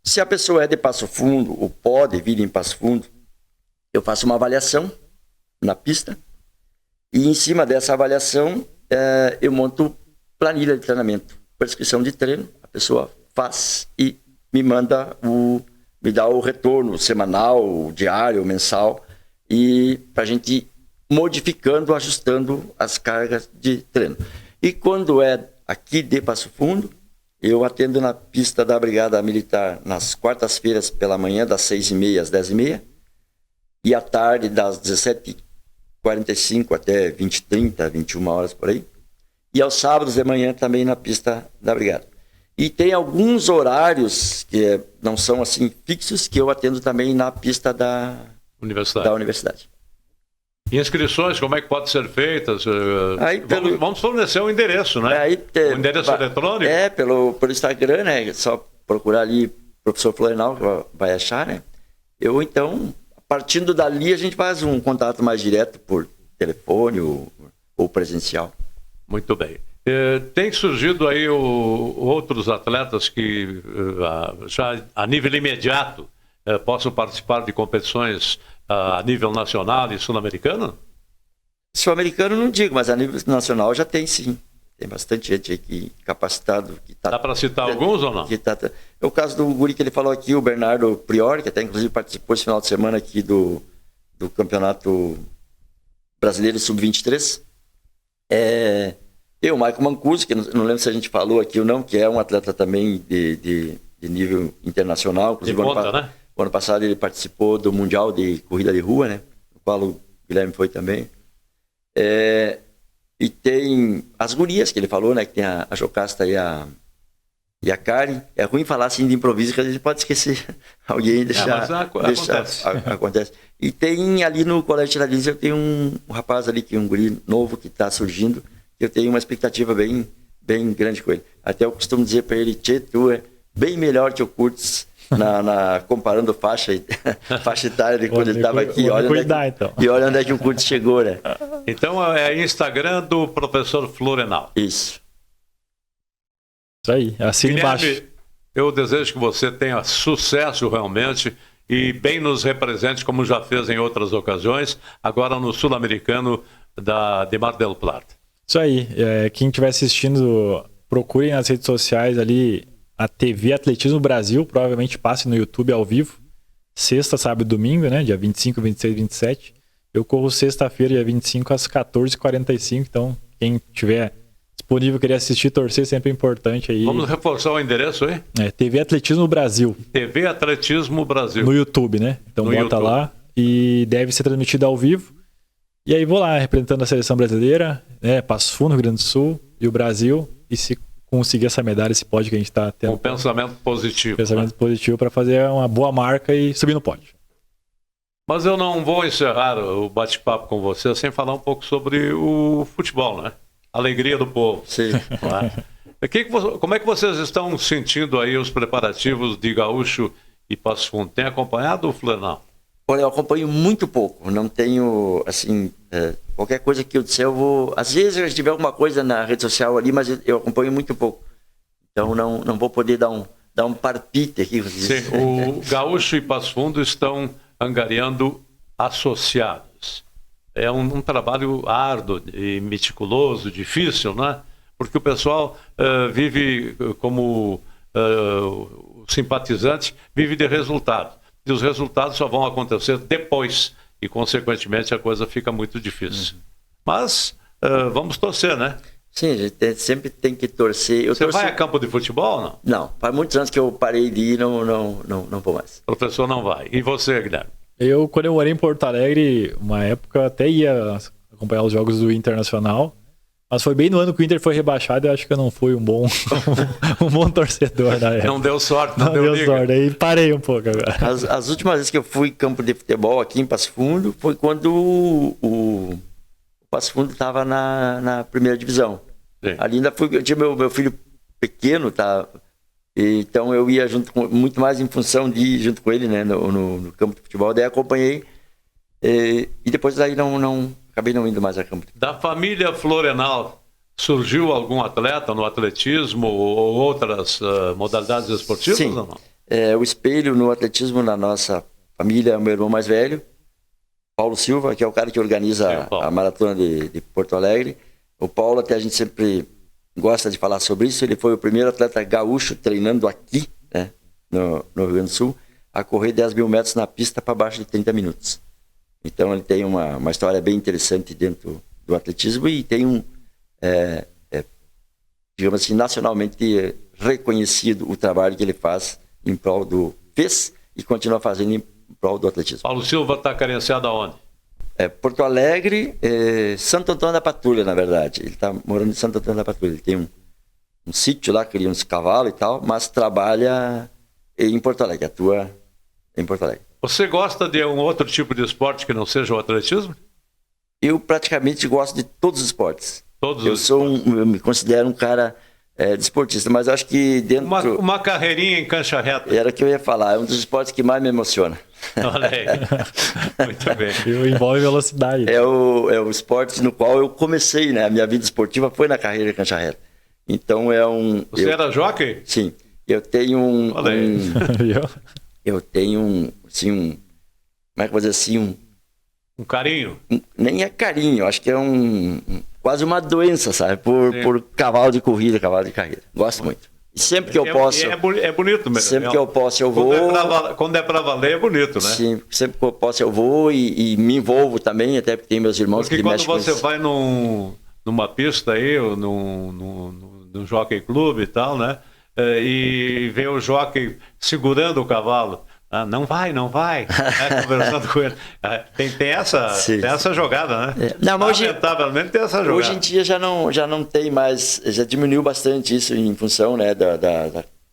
[SPEAKER 7] Se a pessoa é de Passo Fundo, ou pode vir em Passo Fundo, eu faço uma avaliação na pista, e em cima dessa avaliação, eu monto planilha de treinamento, prescrição de treino, a pessoa faz e me dá o retorno semanal, diário, mensal, e para a gente modificando, ajustando as cargas de treino. E quando é aqui de Passo Fundo, eu atendo na pista da Brigada Militar nas quartas-feiras pela manhã, das 6h30 às 10h30, e à tarde das 17h45 até 20h30, 21 horas por aí, e aos sábados de manhã também na pista da Brigada. E tem alguns horários que não são assim fixos, que eu atendo também na pista da universidade.
[SPEAKER 2] Inscrições, como é que pode ser feitas? Vamos fornecer um endereço, né? Um endereço eletrônico?
[SPEAKER 7] Pelo Instagram, né? Só procurar ali professor Florenal, que vai achar, né? Então, partindo dali, a gente faz um contato mais direto por telefone ou presencial.
[SPEAKER 2] Muito bem. Tem surgido aí outros atletas que já a nível imediato possam participar de competições a nível nacional e sul-americano?
[SPEAKER 7] Sul-americano não digo, mas a nível nacional já tem sim. Tem bastante gente aqui capacitado.
[SPEAKER 2] Dá para citar alguns ou não?
[SPEAKER 7] É o caso do guri que ele falou aqui, o Bernardo Priori, que até inclusive participou esse final de semana aqui do Campeonato Brasileiro Sub-23. O Michael Mancuso, que não lembro se a gente falou aqui ou não, que é um atleta também de nível internacional. Inclusive, o ano passado ele participou do Mundial de Corrida de Rua, né? No qual o Guilherme foi também. E tem as gurias que ele falou, né? Que tem a Jocasta e a Karen. É ruim falar assim de improviso, que a gente pode esquecer alguém e deixar... Acontece. E tem ali no Colégio Tiradentes, eu tenho um rapaz ali, que é um guri novo que está surgindo. Eu tenho uma expectativa bem grande com ele. Até eu costumo dizer para ele, Tchê, tu é bem melhor que o Curtis comparando faixa etária de quando ele estava aqui. E olha onde é que o Curtis chegou, né?
[SPEAKER 2] Então é Instagram do professor Florenal.
[SPEAKER 7] Isso
[SPEAKER 8] aí, assina embaixo.
[SPEAKER 2] Eu desejo que você tenha sucesso realmente e bem nos represente, como já fez em outras ocasiões, agora no Sul-Americano de Mar del Plata.
[SPEAKER 8] Isso aí, quem estiver assistindo, procurem nas redes sociais ali a TV Atletismo Brasil, provavelmente passe no YouTube ao vivo. sexta, sábado e domingo, né? Dia 25, 26 e 27. Eu corro sexta-feira, dia 25, às 14h45. Então, quem tiver disponível, querer assistir, torcer, sempre é importante aí.
[SPEAKER 2] Vamos reforçar o endereço aí?
[SPEAKER 8] TV Atletismo Brasil.
[SPEAKER 2] TV Atletismo Brasil.
[SPEAKER 8] No YouTube, né? Então
[SPEAKER 2] No
[SPEAKER 8] bota
[SPEAKER 2] YouTube.
[SPEAKER 8] lá e deve ser transmitido ao vivo. E aí vou lá, representando a seleção brasileira, né? Passo Fundo, Rio Grande do Sul e o Brasil. E se conseguir essa medalha, esse pódio que a gente está tendo.
[SPEAKER 2] Com pensamento positivo.
[SPEAKER 8] Pensamento positivo para fazer uma boa marca e subir no pódio.
[SPEAKER 2] Mas eu não vou encerrar o bate-papo com você sem falar um pouco sobre o futebol, né? Alegria do povo.
[SPEAKER 7] Sim.
[SPEAKER 2] Como é que vocês estão sentindo aí os preparativos de Gaúcho e Passo Fundo? Tem acompanhado, Flenal?
[SPEAKER 7] Olha, eu acompanho muito pouco. Não tenho, assim, qualquer coisa que eu disser, eu vou... Às vezes, se tiver alguma coisa na rede social ali, mas eu acompanho muito pouco. Então, não vou poder dar um palpite aqui.
[SPEAKER 2] Sim, o Gaúcho e Passo Fundo estão angariando associados. É um trabalho árduo e meticuloso, difícil, né? Porque o pessoal vive como simpatizante, vive de resultado. E os resultados só vão acontecer depois. E, consequentemente, a coisa fica muito difícil. Mas vamos torcer, né?
[SPEAKER 7] Sim, a gente sempre tem que torcer.
[SPEAKER 2] Você vai a campo de futebol ou não?
[SPEAKER 7] Não, faz muitos anos que eu parei de ir, não vou mais.
[SPEAKER 2] O professor não vai. E você, Guilherme?
[SPEAKER 8] Quando eu morei em Porto Alegre, uma época eu até ia acompanhar os jogos do Internacional, mas foi bem no ano que o Inter foi rebaixado e eu acho que eu não fui um bom torcedor na época.
[SPEAKER 2] Não deu sorte,
[SPEAKER 8] não deu sorte. Aí parei um pouco agora.
[SPEAKER 7] As últimas vezes que eu fui em campo de futebol aqui em Passo Fundo foi quando o Passo Fundo estava na primeira divisão.
[SPEAKER 2] Sim.
[SPEAKER 7] Ali ainda eu tinha meu filho pequeno, tá? Então eu ia muito mais em função de ir junto com ele, né, no campo de futebol. Daí acompanhei e depois daí acabei não indo mais a campo.
[SPEAKER 2] Da família Florenal, surgiu algum atleta no atletismo ou outras modalidades esportivas?
[SPEAKER 7] Sim.
[SPEAKER 2] Ou não?
[SPEAKER 7] O espelho no atletismo na nossa família é o meu irmão mais velho, Paulo Silva, que é o cara que organiza a maratona de Porto Alegre. O Paulo, até a gente sempre gosta de falar sobre isso, ele foi o primeiro atleta gaúcho treinando aqui, né, no Rio Grande do Sul, a correr 10 mil metros na pista para baixo de 30 minutos. Então ele tem uma história bem interessante dentro do atletismo e tem digamos assim, nacionalmente reconhecido o trabalho que ele faz em prol fez e continua fazendo em prol do atletismo.
[SPEAKER 2] Paulo Silva está carenciado aonde?
[SPEAKER 7] Porto Alegre, Santo Antônio da Patrulha, na verdade. Ele está morando em Santo Antônio da Patrulha. Ele tem um sítio lá, cria uns cavalos e tal, mas trabalha em Porto Alegre, atua em Porto Alegre.
[SPEAKER 2] Você gosta de um outro tipo de esporte que não seja o atletismo?
[SPEAKER 7] Eu praticamente gosto de todos os esportes. Eu me considero um cara desportista, mas acho que dentro...
[SPEAKER 2] Uma carreirinha em cancha reta.
[SPEAKER 7] Era o que eu ia falar, é um dos esportes que mais me emociona.
[SPEAKER 2] Olha aí. Muito bem.
[SPEAKER 8] Envolve velocidade.
[SPEAKER 7] É o esporte no qual eu comecei, né? A minha vida esportiva foi na carreira de cancha reta. Então
[SPEAKER 2] Você era jockey?
[SPEAKER 7] Sim. Eu tenho
[SPEAKER 2] Olha aí.
[SPEAKER 7] Eu tenho assim, como é que eu vou dizer assim?
[SPEAKER 2] Um carinho?
[SPEAKER 7] Nem é carinho, acho que é quase uma doença, sabe? Por cavalo de corrida, cavalo de carreira. Gosto muito. E sempre que eu posso...
[SPEAKER 2] É bonito mesmo.
[SPEAKER 7] Sempre que eu posso, eu vou...
[SPEAKER 2] Quando é pra valer, é bonito, né?
[SPEAKER 7] Sim, sempre que eu posso, eu vou e me envolvo também, até porque tem meus irmãos que mexem com isso.
[SPEAKER 2] Porque quando você vai numa pista aí, ou num jockey clube e tal, né? E vê o jockey segurando o cavalo. Não vai. Conversando com ele. Tem essa jogada, né?
[SPEAKER 7] Não, mas
[SPEAKER 2] lamentavelmente tem essa jogada.
[SPEAKER 7] Hoje em dia já não tem mais, já diminuiu bastante isso em função, né,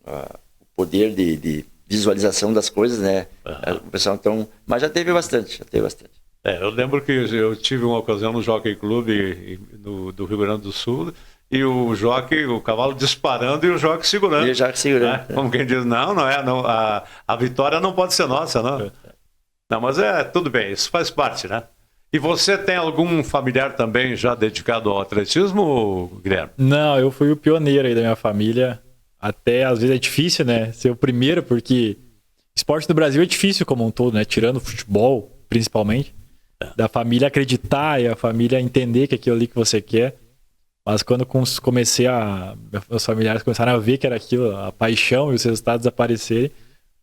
[SPEAKER 7] o poder de visualização das coisas, né? O pessoal, então, mas já teve bastante.
[SPEAKER 2] Eu lembro que eu tive uma ocasião no Jockey Club do Rio Grande do Sul, e o cavalo disparando e o jockey segurando.
[SPEAKER 7] E o jockey segurando.
[SPEAKER 2] Como quem diz, não é, a vitória não pode ser nossa, não. Não, mas tudo bem, isso faz parte, né? E você tem algum familiar também já dedicado ao atletismo, Guilherme?
[SPEAKER 8] Não, eu fui o pioneiro aí da minha família. Até, às vezes, é difícil, né? Ser o primeiro, porque esporte no Brasil é difícil como um todo, né? Tirando o futebol, principalmente. Da família acreditar e a família entender que é aquilo ali que você quer. Mas quando comecei meus familiares começaram a ver que era aquilo, a paixão e os resultados aparecerem,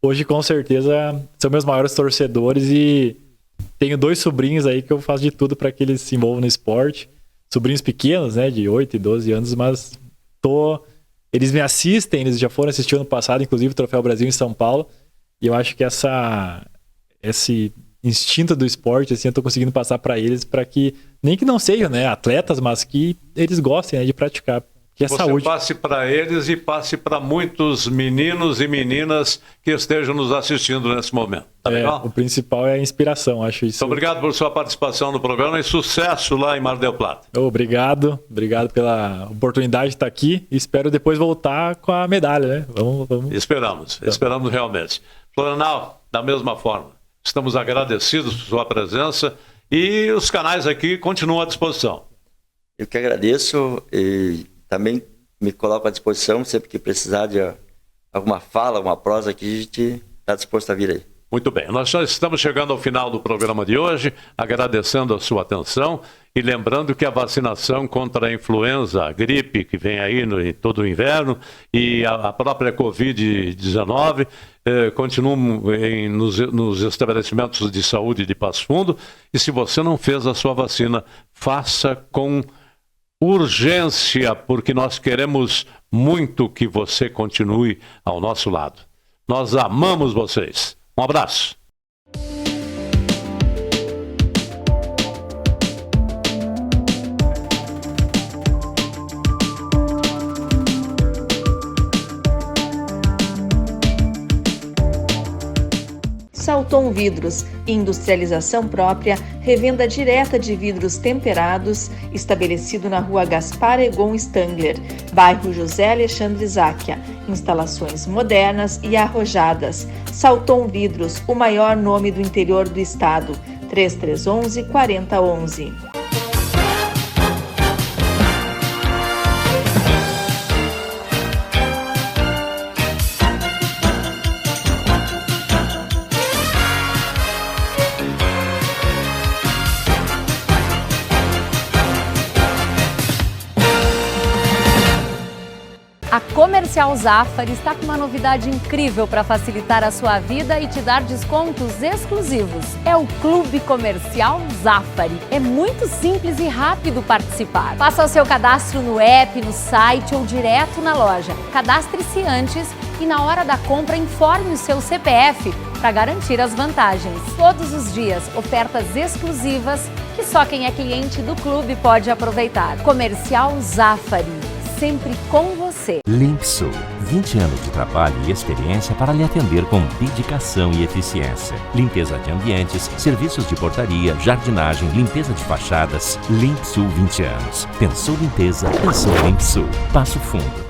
[SPEAKER 8] hoje com certeza são meus maiores torcedores e tenho 2 sobrinhos aí que eu faço de tudo para que eles se envolvam no esporte. Sobrinhos pequenos, né, de 8 e 12 anos, mas eles me assistem, eles já foram assistir ano passado, inclusive o Troféu Brasil em São Paulo, e eu acho que esse instinto do esporte, assim, eu tô conseguindo passar para eles, para que, nem que não sejam, né, atletas, mas que eles gostem, né, de praticar. Que é
[SPEAKER 2] você
[SPEAKER 8] saúde.
[SPEAKER 2] Passe para eles e passe para muitos meninos e meninas que estejam nos assistindo nesse momento. Tá legal?
[SPEAKER 8] O principal é a inspiração, acho isso.
[SPEAKER 2] Muito obrigado por sua participação no programa e sucesso lá em Mar del Plata.
[SPEAKER 8] Obrigado pela oportunidade de estar aqui e espero depois voltar com a medalha, né? Vamos.
[SPEAKER 2] Esperamos realmente. Florenal, da mesma forma, estamos agradecidos por sua presença e os canais aqui continuam à disposição.
[SPEAKER 7] Eu que agradeço e também me coloco à disposição sempre que precisar de alguma fala, uma prosa que a gente está disposto a vir aí.
[SPEAKER 2] Muito bem, nós já estamos chegando ao final do programa de hoje, agradecendo a sua atenção e lembrando que a vacinação contra a influenza, a gripe que vem aí em todo o inverno e a própria Covid-19 continuam nos estabelecimentos de saúde de Passo Fundo e se você não fez a sua vacina, faça com urgência, porque nós queremos muito que você continue ao nosso lado. Nós amamos vocês. Um abraço.
[SPEAKER 3] Salton Vidros, industrialização própria, revenda direta de vidros temperados, estabelecido na Rua Gaspar Egon Stangler, bairro José Alexandre Záquia. Instalações modernas e arrojadas. Salton Vidros, o maior nome do interior do estado. 3311-4011.
[SPEAKER 5] A Comercial Zafari está com uma novidade incrível para facilitar a sua vida e te dar descontos exclusivos. É o Clube Comercial Zafari. É muito simples e rápido participar. Faça o seu cadastro no app, no site ou direto na loja. Cadastre-se antes e na hora da compra informe o seu CPF para garantir as vantagens. Todos os dias, ofertas exclusivas que só quem é cliente do clube pode aproveitar. Comercial Zafari. Sempre com você.
[SPEAKER 6] Limpsul, 20 anos de trabalho e experiência para lhe atender com dedicação e eficiência. Limpeza de ambientes, serviços de portaria, jardinagem, limpeza de fachadas. Limpsul 20 anos. Pensou limpeza, pensou Limpsul. Passo Fundo.